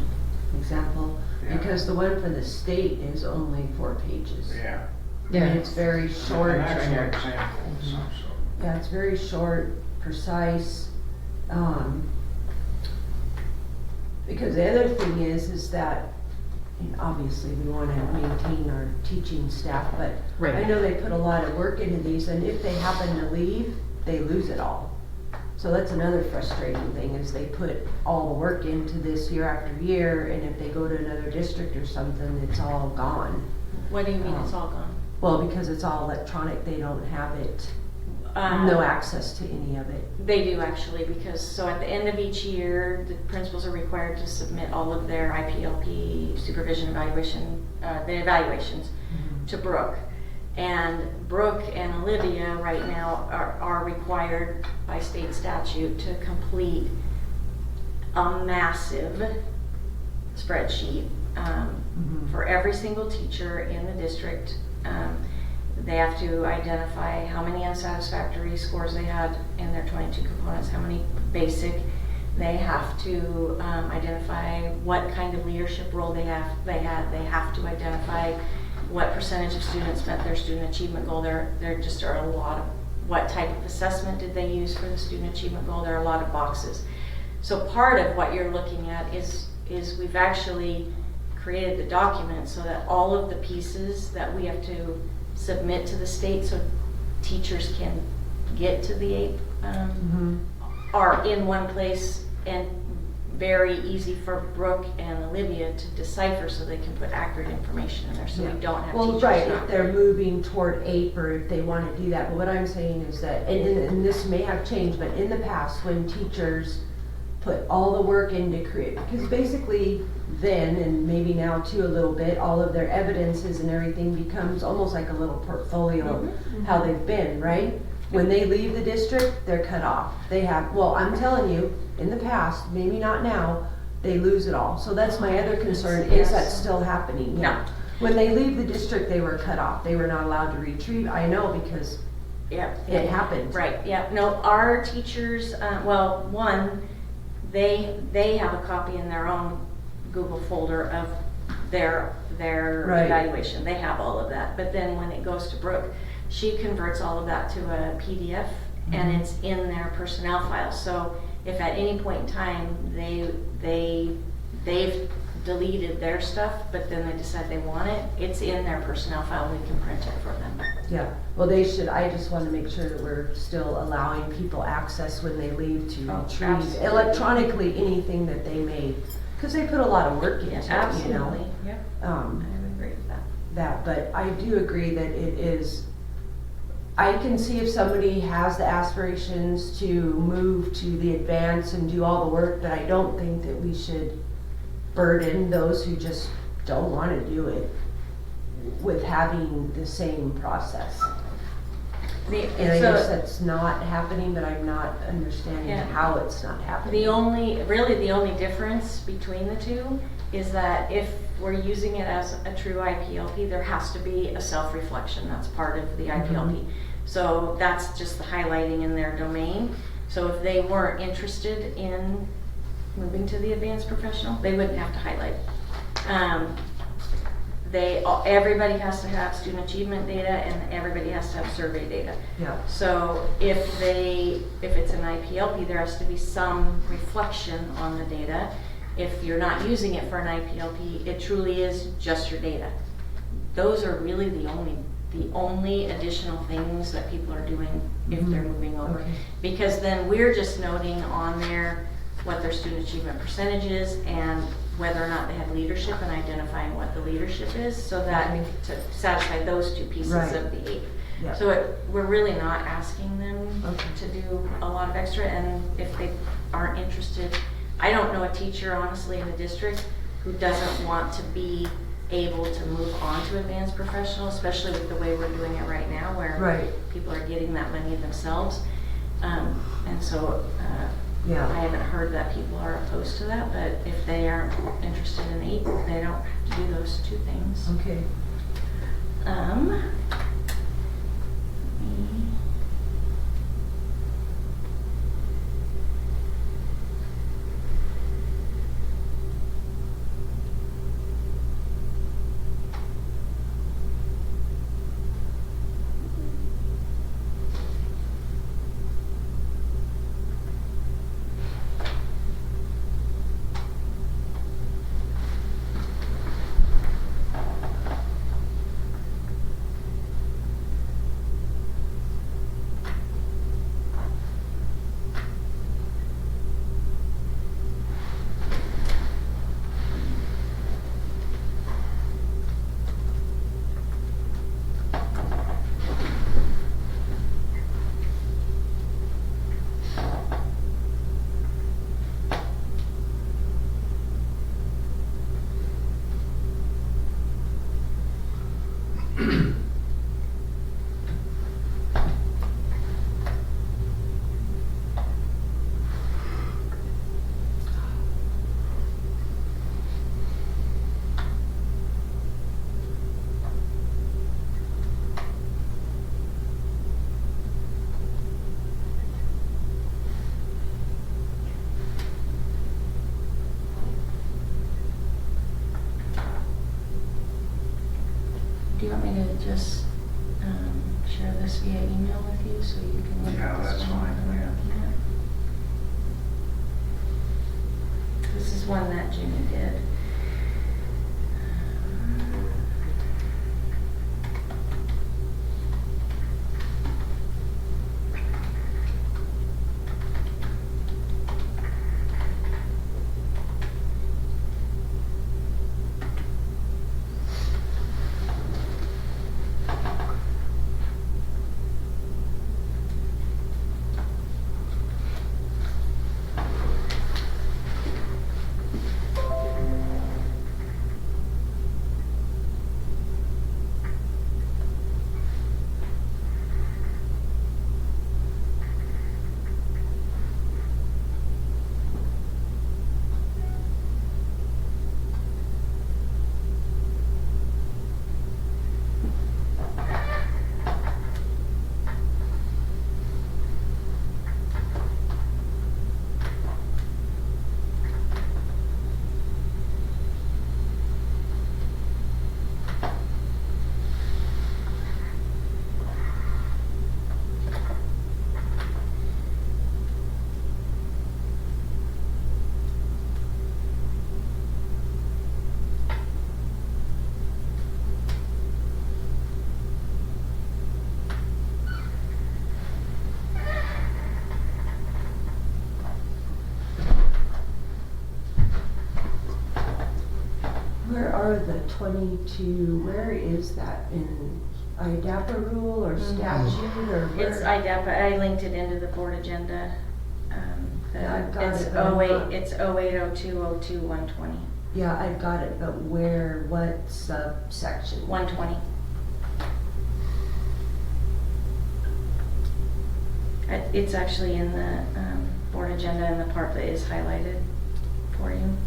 example, Yeah. because the one for the state is only 4 pages. Yeah. I mean, it's very short. An actual example of some sort. Yeah, it's very short, precise. Because the other thing is that, and obviously we want to maintain our teaching staff, but Right. I know they put a lot of work into these, and if they happen to leave, they lose it all. So that's another frustrating thing, is they put all the work into this year after year, and if they go to another district or something, it's all gone. What do you mean it's all gone? Well, because it's all electronic, they don't have it, no access to any of it. They do actually, because so at the end of each year, the principals are required to submit all of their IPLP supervision evaluation, the evaluations to Brooke. And Brooke and Olivia right now are required by state statute to complete a massive spreadsheet for every single teacher in the district. They have to identify how many unsatisfactory scores they had in their 22 components, how many basic. They have to identify what kind of leadership role they had. They have to identify what percentage of students met their student achievement goal. There just are a lot of, what type of assessment did they use for the student achievement goal? There are a lot of boxes. So part of what you're looking at is we've actually created the document so that all of the pieces that we have to submit to the state so teachers can get to the APE are in one place, and very easy for Brooke and Olivia to decipher so they can put accurate information in there, so we don't have Well, teachers right, not. if they're moving toward APE or if they want to do that, but what I'm saying is that, and this may have changed, but in the past, when teachers put all the work into create, because basically then, and maybe now too a little bit, all of their evidences and everything becomes almost like a little portfolio of how they've been, right? When they leave the district, they're cut off. They have, well, I'm telling you, in the past, maybe not now, they lose it all. So that's my other concern, is that still happening? No. When they leave the district, they were cut off. They were not allowed to retrieve. I know, because Yeah. it happened. Right, yeah, no, our teachers, well, one, they have a copy in their own Google folder of their Right. evaluation. They have all of that, but then when it goes to Brooke, she converts all of that to a PDF, and it's in their personnel file. So if at any point in time they've deleted their stuff, but then they decide they want it, it's in their personnel file, we can print it for them. Yeah, well, they should, I just want to make sure that we're still allowing people access when they leave to Oh, retrieve absolutely. electronically anything that they made, because they put a lot of work into it, you know? Absolutely, yep, I would agree with that. But I do agree that it is, I can see if somebody has the aspirations to move to the advance and do all the work, but I don't think that we should burden those who just don't want to do it with having the same process. And I guess that's not happening, but I'm not understanding Yeah. how it's not happening. The only difference between the two is that if we're using it as a true IPLP, there has to be a self-reflection. That's part of the IPLP. So that's just the highlighting in their domain. So if they weren't interested in moving to the advanced professional, they wouldn't have to highlight. Everybody has to have student achievement data, and everybody has to have survey data. Yeah. So if it's an IPLP, there has to be some reflection on the data. if you're not using it for an IPLP, it truly is just your data. Those are really the only additional things that people are doing if they're moving over. Okay. Because then we're just noting on there what their student achievement percentage is and whether or not they have leadership and identifying what the leadership is, so that to satisfy those two pieces Right. of the 8. Yep. So we're really not asking them Okay. to do a lot of extra, and if they aren't interested, I don't know a teacher honestly in the district who doesn't want to be able to move on to advanced professional, especially with the way we're doing it right now, where Right. people are getting that money themselves. And so Yeah. I haven't heard that people are opposed to that, but if they aren't interested in 8, they don't have to do those 2 things. Okay. Let me- Do you want me to just share this via email with you so you can look Yeah, at this that's one fine, that we're yeah. looking at? This is one that Jimmy did. Where are the 22, where is that in IDAPA rule or statute or where? It's IDAPA, I linked it into the board agenda. Yeah, I've got It's it, but I'm 08, not- it's 080202-120. Yeah, I've got it, but where, what subsection? 120. It's actually in the board agenda and the part that is highlighted for you.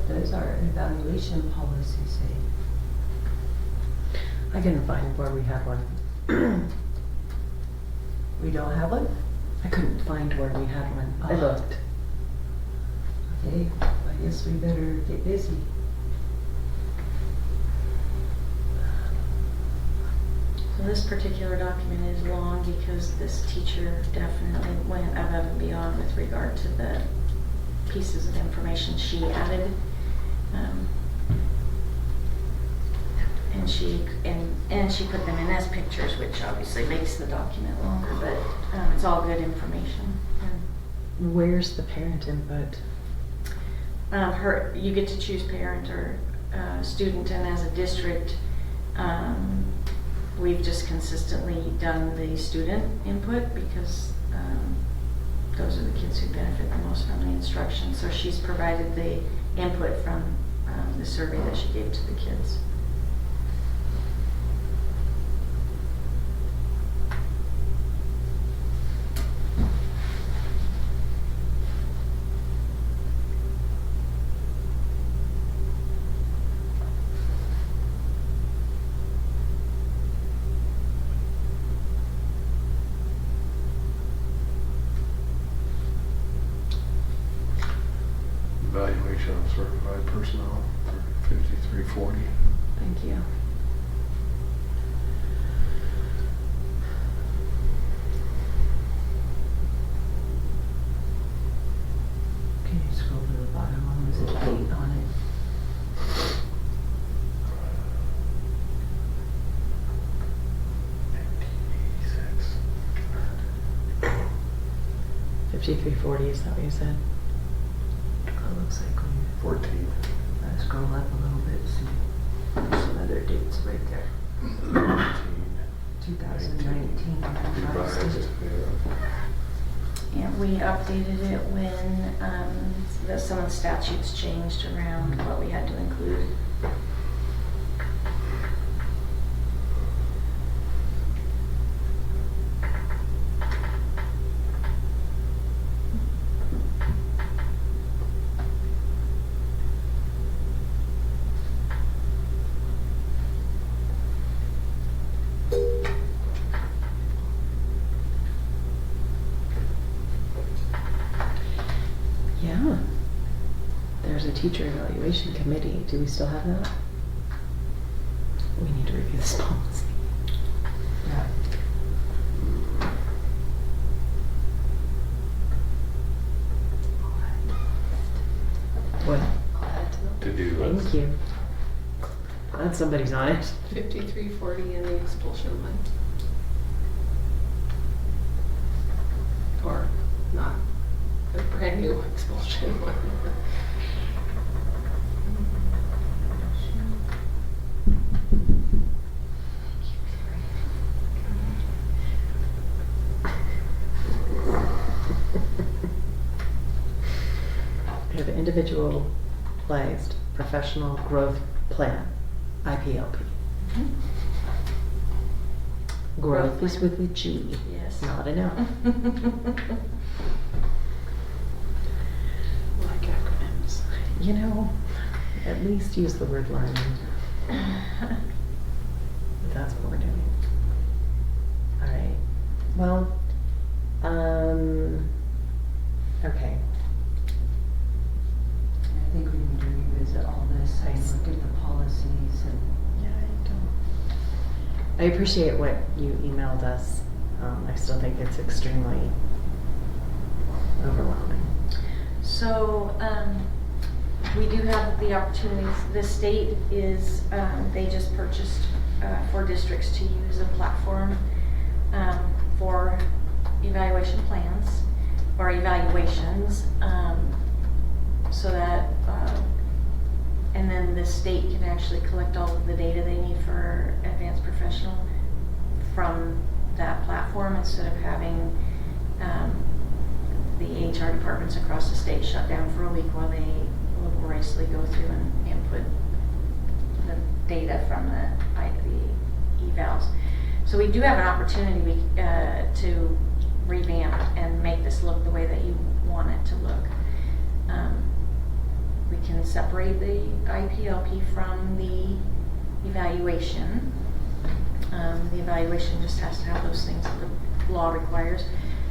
what does our evaluation policy say? I couldn't find where we had one. We don't have one? I couldn't find where we had one. I Ah. looked. Okay, I guess we better get busy. So this particular document is long because this teacher definitely went above and beyond with regard to the pieces of information she added. And she put them in as pictures, which obviously makes the document longer, but it's all good information. Where's the parent input? You get to choose parent or student, and as a district, we've just consistently done the student input because those are the kids who benefit the most from the instruction. So she's provided the input from the survey that she gave to the kids. Evaluation of certified personnel for 5340. Thank you. Can you scroll to the bottom one? Was it date on it? 1986. 5340, is that what you said? It looks like when 14. I scroll up a little bit, see there's some other dates right there. 2019. Revised, yeah. And we updated it when some of the statutes changed around what we had to include. Yeah. There's a teacher evaluation committee. Do we still have that? We need to review this policy. Yeah. What? To do Thank list. you. Glad somebody's on it. 5340 and the expulsion one. Or not a brand new expulsion one. We have an individualized professional growth plan, IPLP. Growth is with a G, Yes. not an L. Like acronyms. You know, at least use the word learning. That's what we're doing. All right. Well, okay. I think we need to revisit all this and look at the policies and. Yeah, I appreciate what you emailed us. I still think it's extremely overwhelming. So, we do have the opportunities. The state is, they just purchased for districts to use a platform for evaluation plans or evaluations, so that, and then the state can actually collect all of the data they need for advanced professional from that platform instead of having the HR departments across the state shut down for a week while they laboriously go through and input the data from the evals. So we do have an opportunity to revamp and make this look the way that you want it to look. We can separate the IPLP from the evaluation. The evaluation just has to have those things that the law requires,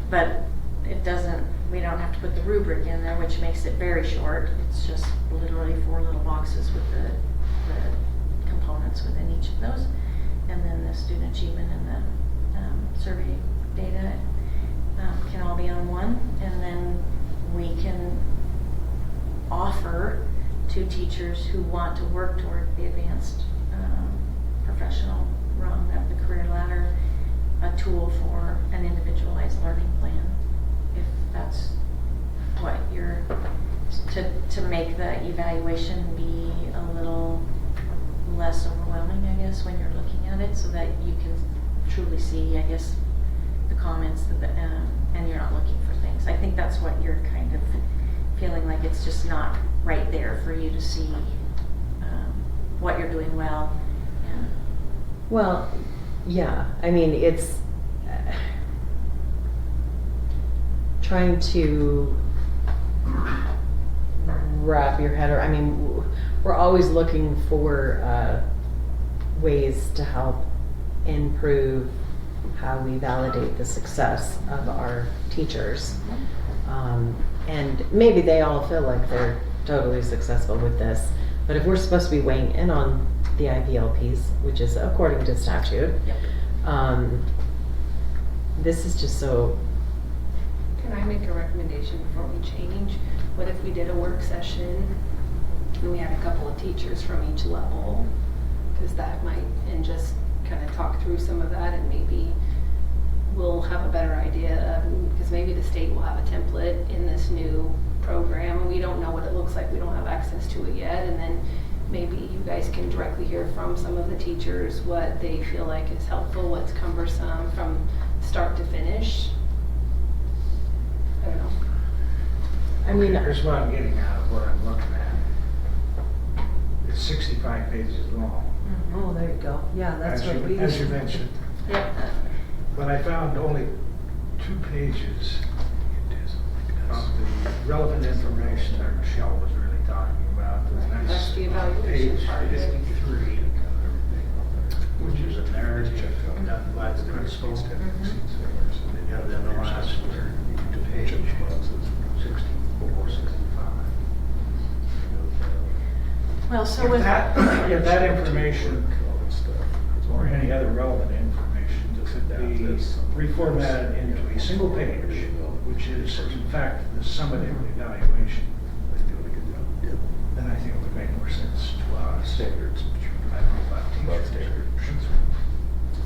but it doesn't, we don't have to put the rubric in there, which makes it very short. It's just literally 4 little boxes with the components within each of those. And then the student achievement and the survey data can all be on one. And then we can offer to teachers who want to work toward the advanced professional rung of the career ladder a tool for an individualized learning plan, if that's what you're, to make the evaluation be a little less overwhelming, I guess, when you're looking at it, so that you can truly see, I guess, the comments and you're not looking for things. I think that's what you're kind of feeling like, it's just not right there for you to see what you're doing well. And Well, yeah, I mean, it's trying to wrap your head around, I mean, we're always looking for ways to help improve how we validate the success of our teachers. And maybe they all feel like they're totally successful with this, but if we're supposed to be weighing in on the IPLPs, which is according to statute, this is just so. Can I make a recommendation before we change? What if we did a work session and we had a couple of teachers from each level? Because that might, and just kind of talk through some of that, and maybe we'll have a better idea, because maybe the state will have a template in this new program and we don't know what it looks like, we don't have access to it yet, and then maybe you guys can directly hear from some of the teachers what they feel like is helpful, what's cumbersome from start to finish. I don't know. I mean, Here's what I'm getting out of what I'm looking at. It's 65 pages long, Oh, there you go. Yeah, that's as what we. you mentioned. Yep. But I found only 2 pages of the relevant information that Michelle was really talking about. That's the evaluation Page part of it. 53, which is a narrative done by the principal. And then the last page, 64, 65. Well, so If with that information, or any other relevant information, could be reformatted into a single page, which is in fact the summative evaluation, then I think it would make more sense to us. Standards. I don't know about teachers.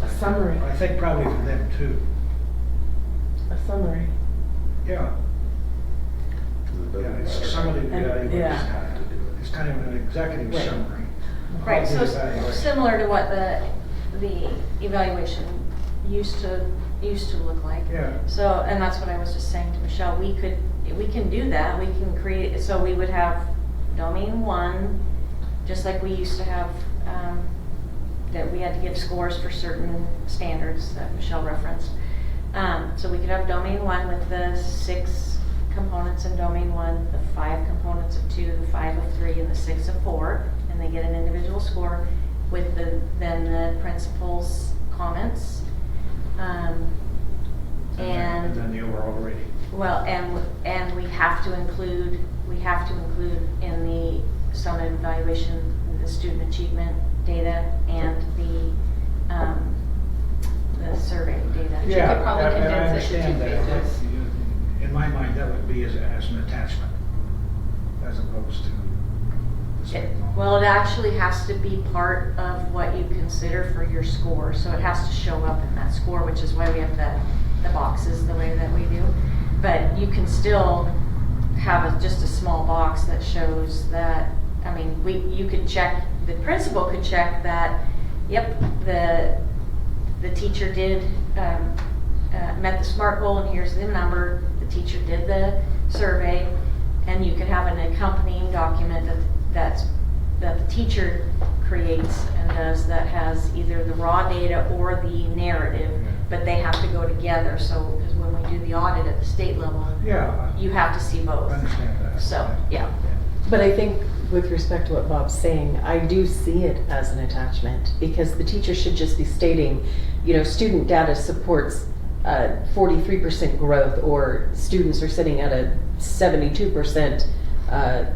A summary. I think probably for them too. A summary. Yeah. Yeah, it's a summative evaluation. Yeah. It's kind of an executive Right. summary. right, of so the evaluation. similar to what the evaluation used to look like. Yeah. So, and that's what I was just saying to Michelle, we can do that, we can create, so we would have domain 1, just like we used to have, that we had to give scores for certain standards that Michelle referenced. So we could have domain 1 with the 6 components in domain 1, the 5 components of 2, the 5 of 3, and the 6 of 4, and they get an individual score with then the principal's comments. And then the overall rating. Well, and we have to include in the summative evaluation the student achievement data and the survey data. You could probably and I condense it to 2 understand that. pages. In my mind, that would be as an attachment, as opposed to the second. Well, it actually has to be part of what you consider for your score, so it has to show up in that score, which is why we have the boxes the way that we do. But you can still have just a small box that shows that, I mean, you could check, the principal could check that, yep, the teacher did, met the SMART goal, and here's the number, the teacher did the survey, and you could have an accompanying document that the teacher creates and does that has either the raw data or the narrative, but they have to go together. So, because when we do the audit at the state level, Yeah, you have to see both. I understand that. So, yeah. But I think with respect to what Bob's saying, I do see it as an attachment because the teacher should just be stating, student data supports 43% growth, or students are sitting at a 72%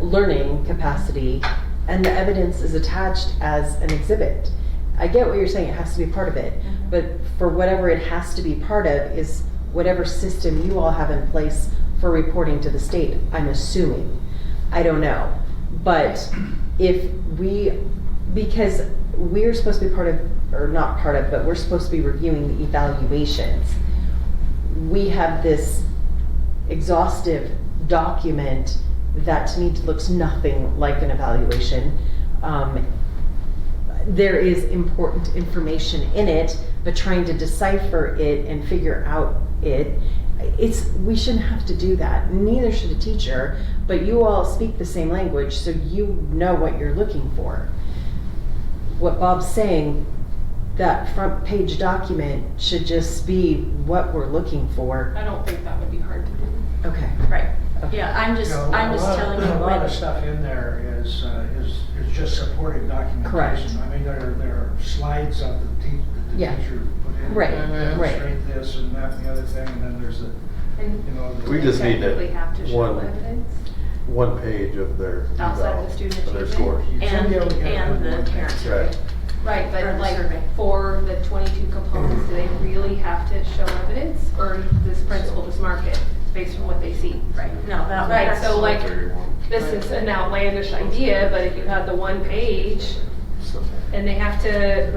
learning capacity, and the evidence is attached as an exhibit. I get what you're saying, it has to be part of it, but for whatever it has to be part of is whatever system you all have in place for reporting to the state, I'm assuming. I don't know. But because we're supposed to be part of, or not part of, but we're supposed to be reviewing the evaluations, we have this exhaustive document that to me looks nothing like an evaluation. There is important information in it, but trying to decipher it and figure out we shouldn't have to do that. Neither should a teacher, but you all speak the same language, so you know what you're looking for. What Bob's saying, that front page document should just be what we're looking for. I don't think that would be hard to do. Okay. Right. Okay. Yeah, I'm just telling you. A lot of stuff in there is just supporting documentation. Correct. I mean, there are slides of the Yeah. teacher put in. Right, to right. Demonstrate this and that and the other thing, and then there's We just need Technically have to show one evidence one page of their outside eval, of the student of their achievement. score. You should be able to get And one the page. parent survey. Right. Right, Or but the like survey. for the 22 components, do they really have to show evidence, or does the principal just mark it based on what they see? Right. No, that. Right, that's- so like, this is an outlandish idea, but if you had the one page, and they have to,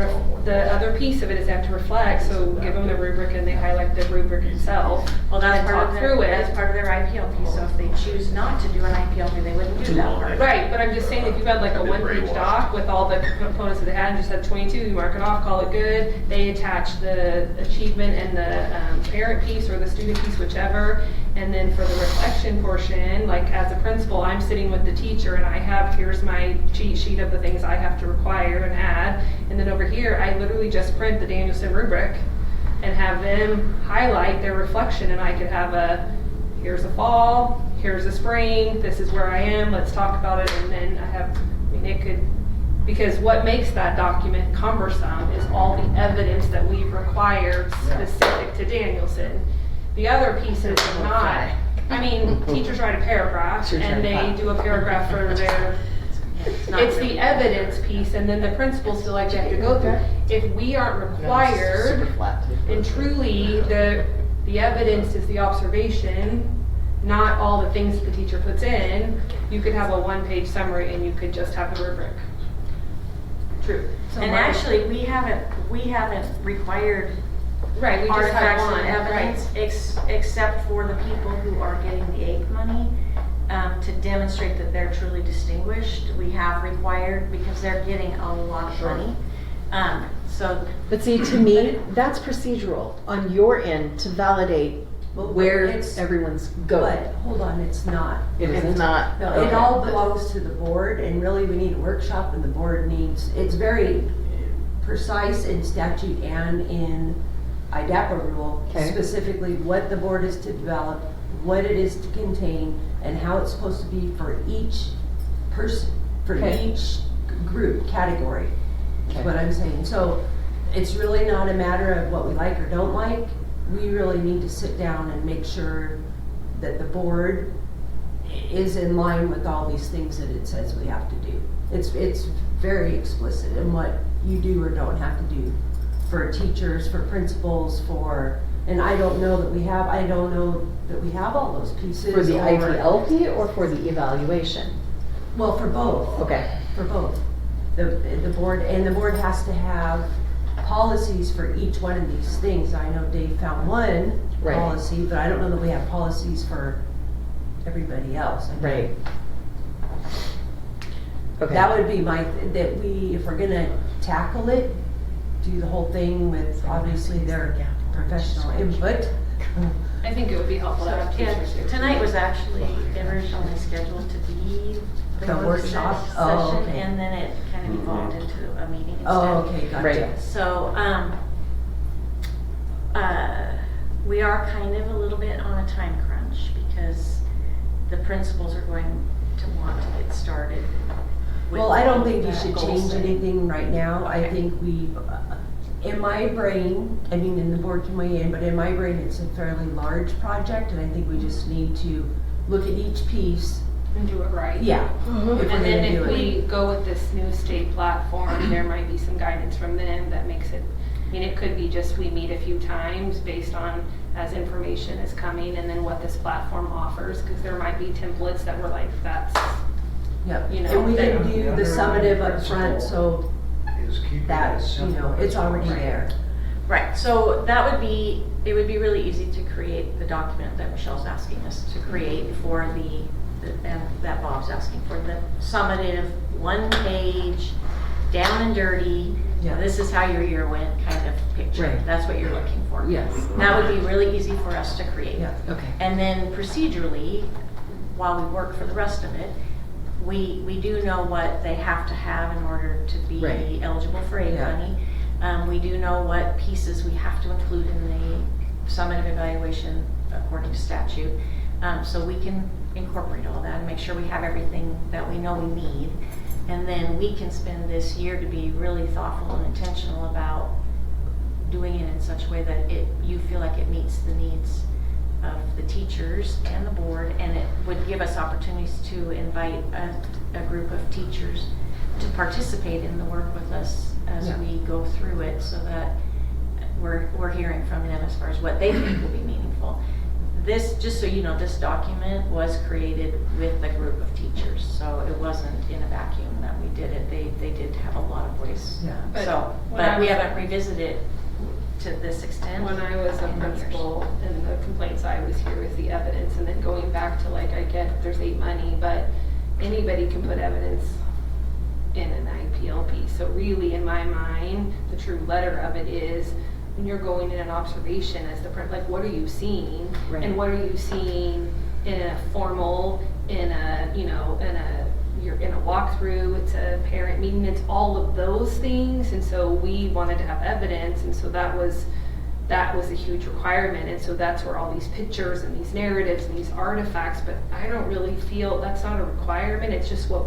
the other piece of it is they have to reflect, so give them the rubric and they highlight the rubric itself. Well, that's and part talk of through their, it. that's part of their IPLP, so if they choose not to do an IPLP, they wouldn't do that part. Right, but I'm just saying, if you had like a one-page doc with all the components that they had, and just had 22, you mark it off, call it good, they attach the achievement and the parent piece or the student piece, whichever, and then for the reflection portion, like as a principal, I'm sitting with the teacher and I have, here's my cheat sheet of the things I have to require and add, and then over here, I literally just print the Danielson rubric and have them highlight their reflection, and I could have here's a fall, here's a spring, this is where I am, let's talk about it, and then because what makes that document cumbersome is all the evidence that we've required specific to Danielson. The other pieces are not, I mean, teachers write a paragraph, and they do a paragraph for their, it's the evidence piece, and then the principals feel like they have to go through. If we aren't required, and truly the evidence is the observation, not all the things that the teacher puts in, you could have a one-page summary and you could just have the rubric. True. So And actually, we haven't required right, we just have artifacts one, and evidence, except for the people who are getting the APE money, to demonstrate that they're truly distinguished. We have required, because they're getting a lot of money. But see, to me, that's procedural on your end to validate Well, where it's- everyone's going. But, hold on, it's not. It It's isn't? not. No, Okay. it all belongs to the board, and really we need a workshop, and the board needs, it's very precise in statute and in IDAPA rule, Okay. specifically what the board is to develop, what it is to contain, and how it's supposed to be for each person, for Okay. each group, category, is Okay. what I'm saying. So it's really not a matter of what we like or don't like. We really need to sit down and make sure that the board is in line with all these things that it says we have to do. It's very explicit in what you do or don't have to do for teachers, for principals, and I don't know that we have all those pieces. For the or- IPLP or for the evaluation? Well, for both. Okay. For both. The board has to have policies for each one of these things. I know Dave found one Right. policy, but I don't know that we have policies for everybody else. Right. Okay. That would be if we're gonna tackle it, do the whole thing with obviously their professional input. I think it would be helpful to have teachers here. Tonight was actually originally scheduled to be The workshop? session, Oh, okay. and then it kind of evolved into a meeting instead. Oh, okay, gotcha. Right. So, we are kind of a little bit on a time crunch, because the principals are going to want to get started. with Well, I don't think we that should goal change setting. anything right now. I Okay. think in my brain, I mean, in the board can weigh in, but in my brain, it's a fairly large project, and I think we just need to look at each piece. And do it right. Yeah. If we're And then gonna do if it. we go with this new state platform, there might be some guidance from them that makes it, I mean, it could be just we meet a few times based on as information is coming and then what this platform offers, because there might be templates that were like, that's, Yep. you know, And we that- can do the summative up front, so Is keep it that, as you simple know, as it's already possible. there. Right, so it would be really easy to create the document that Michelle's asking us to create for and that Bob's asking for, the summative, 1 page, down and dirty, Yeah. this is how your year went kind of picture. Right. That's what you're looking for. Yes. That would be really easy for us to create. Yeah. Okay. And then procedurally, while we work for the rest of it, we do know what they have to have in order to be Right. eligible for aid Yeah. money. We do know what pieces we have to include in the summative evaluation according to statute. So we can incorporate all that and make sure we have everything that we know we need. And then we can spend this year to be really thoughtful and intentional about doing it in such a way that you feel like it meets the needs of the teachers and the board, and it would give us opportunities to invite a group of teachers to participate in the work with us as Yeah. we go through it, so that we're hearing from them as far as what they think will be meaningful. This, just so you know, this document was created with a group of teachers, so it wasn't in a vacuum that we did it. They did have a lot of voice. Yeah. But we haven't revisited it to this extent. When I was a in years. principal and the complaints I was here with the evidence, and then going back to like, I get there's aid money, but anybody can put evidence in an IPLP. So really, in my mind, the true letter of it is when you're going in an observation as the like, what are you seeing? Right. And what are you seeing in a formal, you're in a walkthrough, it's a parent meeting, it's all of those things. And so we wanted to have evidence, and so that was a huge requirement. And so that's where all these pictures and these narratives and these artifacts, but I don't really feel that's not a requirement, it's just what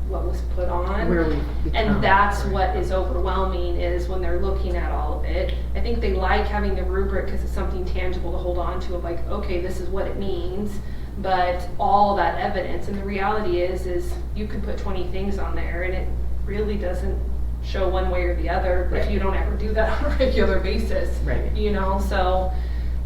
was put on. Where we become. And that's what is overwhelming, is when they're looking at all of it. I think they like having the rubric because it's something tangible to hold on to, of like, okay, this is what it means. But all that evidence, and the reality is you can put 20 things on there and it really doesn't show one way or the other if Right. you don't ever do that on a regular basis. Right. So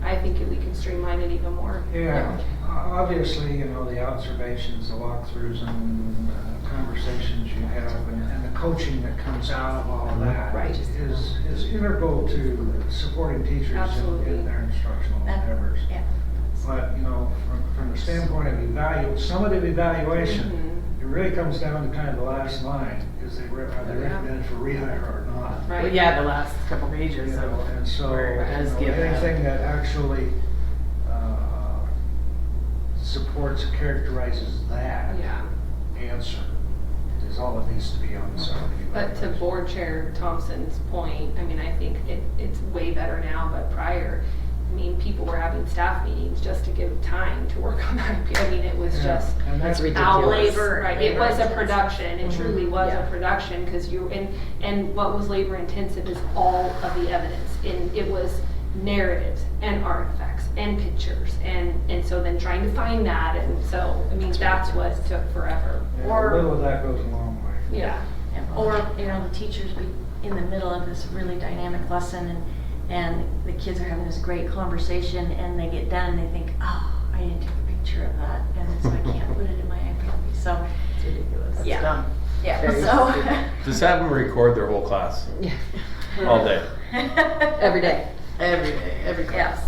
I think we can streamline it even more. Yeah, obviously, the observations, the walkthroughs and conversations you have and the coaching that comes out of all of that Right. is integral to supporting teachers Absolutely. in their instructional endeavors. Yeah. But, from the standpoint of summative evaluation, it really comes down to kind of the last line, are they recommended for rehire or not? Right. Well, yeah, the last couple pages You know, and so, where it does give anything that actually supports, characterizes that Yeah. answer is all that needs to be on the side of the But to Board Chair Thompson's point, I mean, I think it's way better now, but prior, I mean, people were having staff meetings just to give time to work on that. I mean, it was just And That's that's ridiculous. labor. right. It was a intensive. production. It truly was Yeah. a production, because and what was labor intensive is all of the evidence. And it was narratives and artifacts and pictures, and so then trying to find that, and so I mean that's what took forever. a little of that goes a long way. Yeah. Or, the teachers be in the middle of this really dynamic lesson and the kids are having this great conversation and they get done and they think, oh, I didn't take a picture of that, and so I can't put it in my IPLP. So, It's ridiculous. That's Yeah. dumb. yeah, Very so. Just have them record their whole class, Yeah. all day. Every day. Every day, every class. Yes.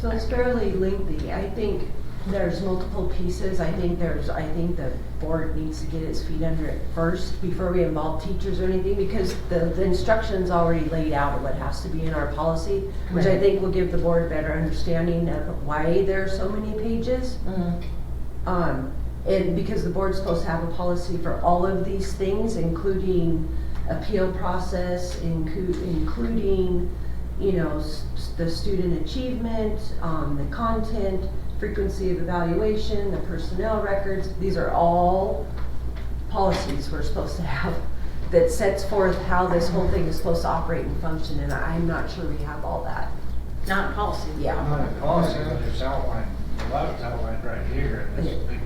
So it's fairly lengthy. I think there's multiple pieces. I think the board needs to get its feet under it first before we involve teachers or anything, because the instruction's already laid out of what has to be in our policy, which I Right. think will give the board a better understanding of why there are so many pages. And because the board's supposed to have a policy for all of these things, including appeal process, including the student achievement, the content, frequency of evaluation, the personnel records, these are all policies we're supposed to have that sets forth how this whole thing is supposed to operate and function, and I'm not sure we have all that. Not in policy. Yeah. Not a policy, but it's outlined, a lot of it's outlined right here in this big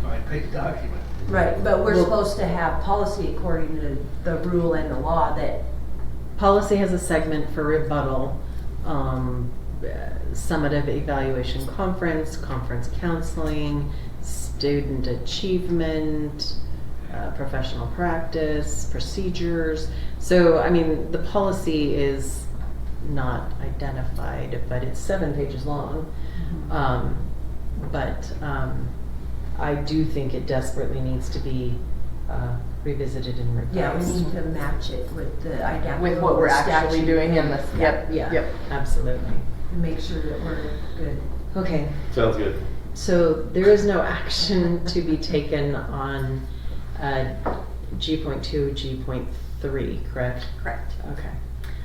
65-page document. Right, but we're supposed to have policy according to the rule and the law that, Policy has a segment for rebuttal, summative evaluation conference, conference counseling, student achievement, professional practice, procedures. So, I mean, the policy is not identified, but it's 7 pages long. I do think it desperately needs to be revisited and revised. yeah, we need to match it with the identical With what we're actually statute doing in this, yep, Yeah, yep. absolutely. and make sure that we're good. Okay, Sounds good. so there is no action to be taken on G.2, G.3, correct? Correct. Okay.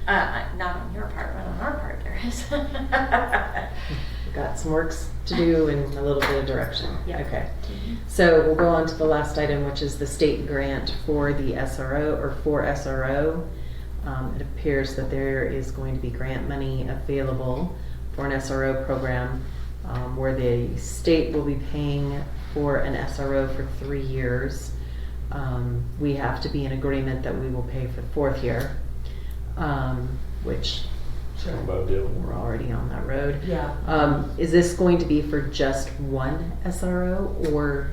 Not on your part, but on our part there is. We've got some works to do and a little bit of direction. Yeah. Okay. So we'll go on to the last item, which is the state grant for the SRO or for SRO. It appears that there is going to be grant money available for an SRO program where the state will be paying for an SRO for 3 years. We have to be in agreement that we will pay for the 4th year, which Sure. About deal. we're already on that road. Yeah. Is this going to be for just one SRO or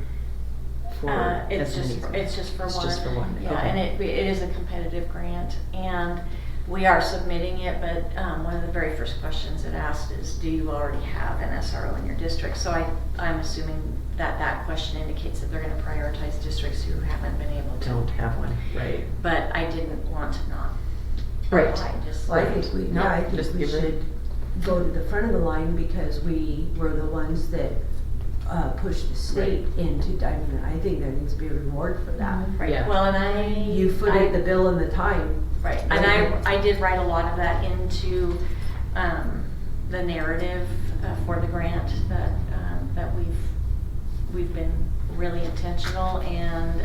for It's as just, many? it's just for It's one. just for one, Yeah, okay. and it is a competitive grant, and we are submitting it, but one of the very first questions it asked is, do you already have an SRO in your district? So I'm assuming that that question indicates that they're gonna prioritize districts who haven't been able to. Don't have one, right? But I didn't want to not. Right. apply, just. Well, I think we, No, yeah, I think just we give it- should go to the front of the line because we were the ones that pushed the state into, I mean, I think there needs to be a reward for that. Right, Yeah. well, and You footed the bill and the time. Right, and I did write a lot of that into the narrative for the grant that we've been really intentional and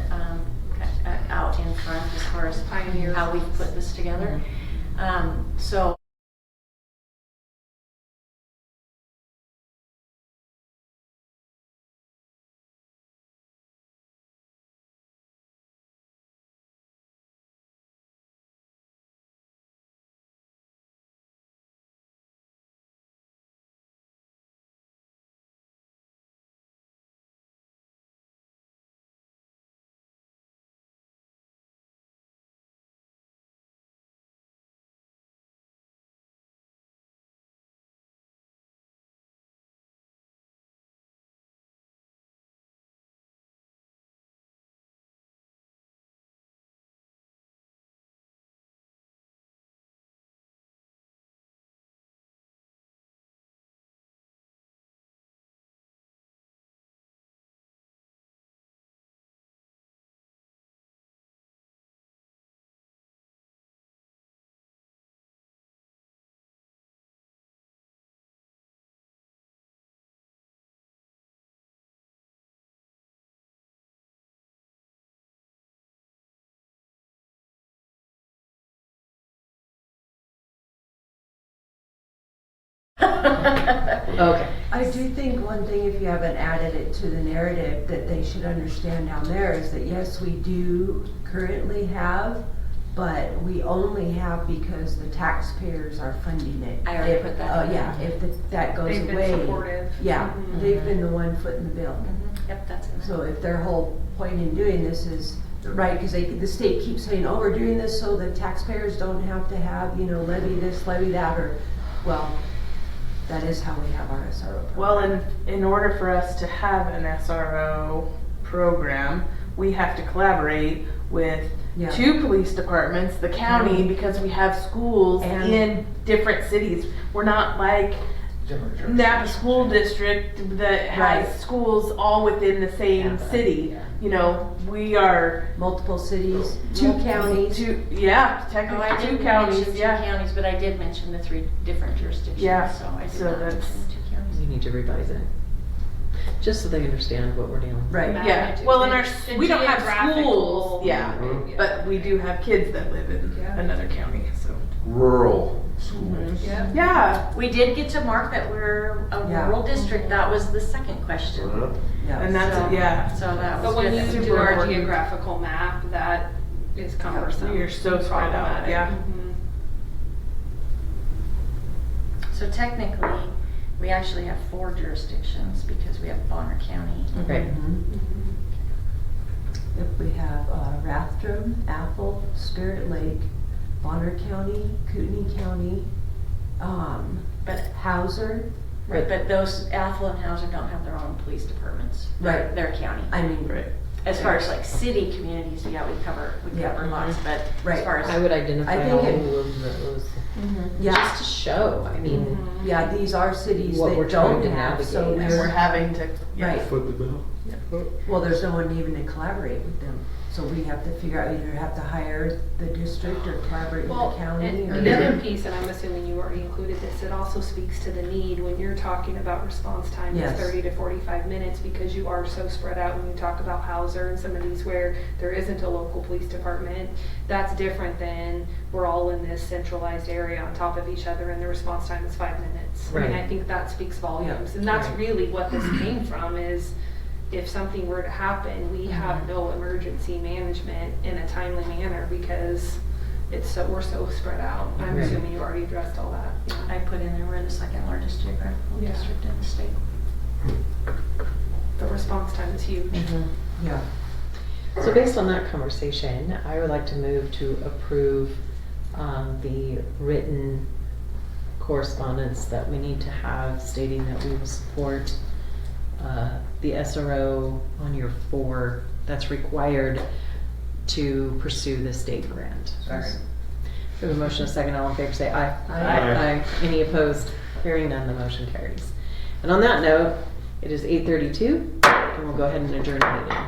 out in front as far as Pioneers. how we've put this together. So Okay. I do think one thing, if you haven't added it to the narrative, that they should understand down there is that yes, we do currently have, but we only have because the taxpayers are funding it. I already If- put that in. Yeah, if that goes They've been away. supportive. Yeah, Mhm. they've been the one footing the bill. Yep, that's in there. So if their whole point in doing this is, right, because the state keeps saying, oh, we're doing this so the taxpayers don't have to have, levy this, levy that, or, well, that is how we have our SRO program. Well, in order for us to have an SRO program, we have to collaborate with Yeah. 2 police departments, the county, because we have schools And- in different cities. We're not like Different Napa School District that has Right. schools all within the same city. We are Multiple cities, 2 counties. yeah, Oh, technically I 2 didn't counties, mention 2 yeah. counties, but I did mention the 3 different jurisdictions, Yeah, so I did so not that's- mention 2 counties. You need to revise it. Just so they understand what we're dealing with. Right. Yeah, Magnitude. well, in our, The we don't have geographical- schools, yeah, Mhm. but we do have kids that live in Yeah. another county, so. Rural schools. Yeah. Yeah, We did get to mark that we're a Yeah. rural district. That was the second question. Yeah. and that's, So- yeah. So that was But when good. you Super do our important. geographical map, that is cumbersome. You're so and spread out, problematic. yeah. Mhm. So technically, we actually have 4 jurisdictions because we have Bonner County. Right. Mhm. Mhm. If we have Rathdrum, Apple, Spirit Lake, Bonner County, Kootenai County, But Hauser. Right, but those, Athol and Hauser don't have their own police departments. Right. They're a county. I mean, As far as like city communities, yeah, we cover Yeah. lots, but as Right. far as. I would identify I all think it- of those, yeah, just to show, I mean, Mhm. yeah, these are cities What we're that trying don't to have, so navigate. And we're we're, having to, yeah. right. Foot the bill. Well, there's no one even to collaborate with them, so we have to figure out, either have to hire the district or collaborate with Well, the county. and or- the other piece, and I'm assuming you already included this, it also speaks to the need when you're talking about response time is Yes. 30 to 45 minutes because you are so spread out when you talk about Hauser and some of these where there isn't a local police department. That's different than we're all in this centralized area on top of each other and the response time is 5 minutes. I mean, Right. I think that speaks volumes. And that's Right. really what this came from is if something were to happen, we have no emergency management in a timely manner because we're so spread out. I'm Right. assuming you already addressed all that. Yeah. I put in there, we're the second largest geographical Yeah. district in the state. The response time is huge. Yeah, So based on that conversation, I would like to move to approve the written correspondence that we need to have stating that we will support the SRO on your 4 that's required to pursue the state grant. Sorry. We have a motion, a second, all in favor say aye. Aye. Any opposed? Hearing none, the motion carries. And on that note, it is 8:32, and we'll go ahead and adjourn the meeting.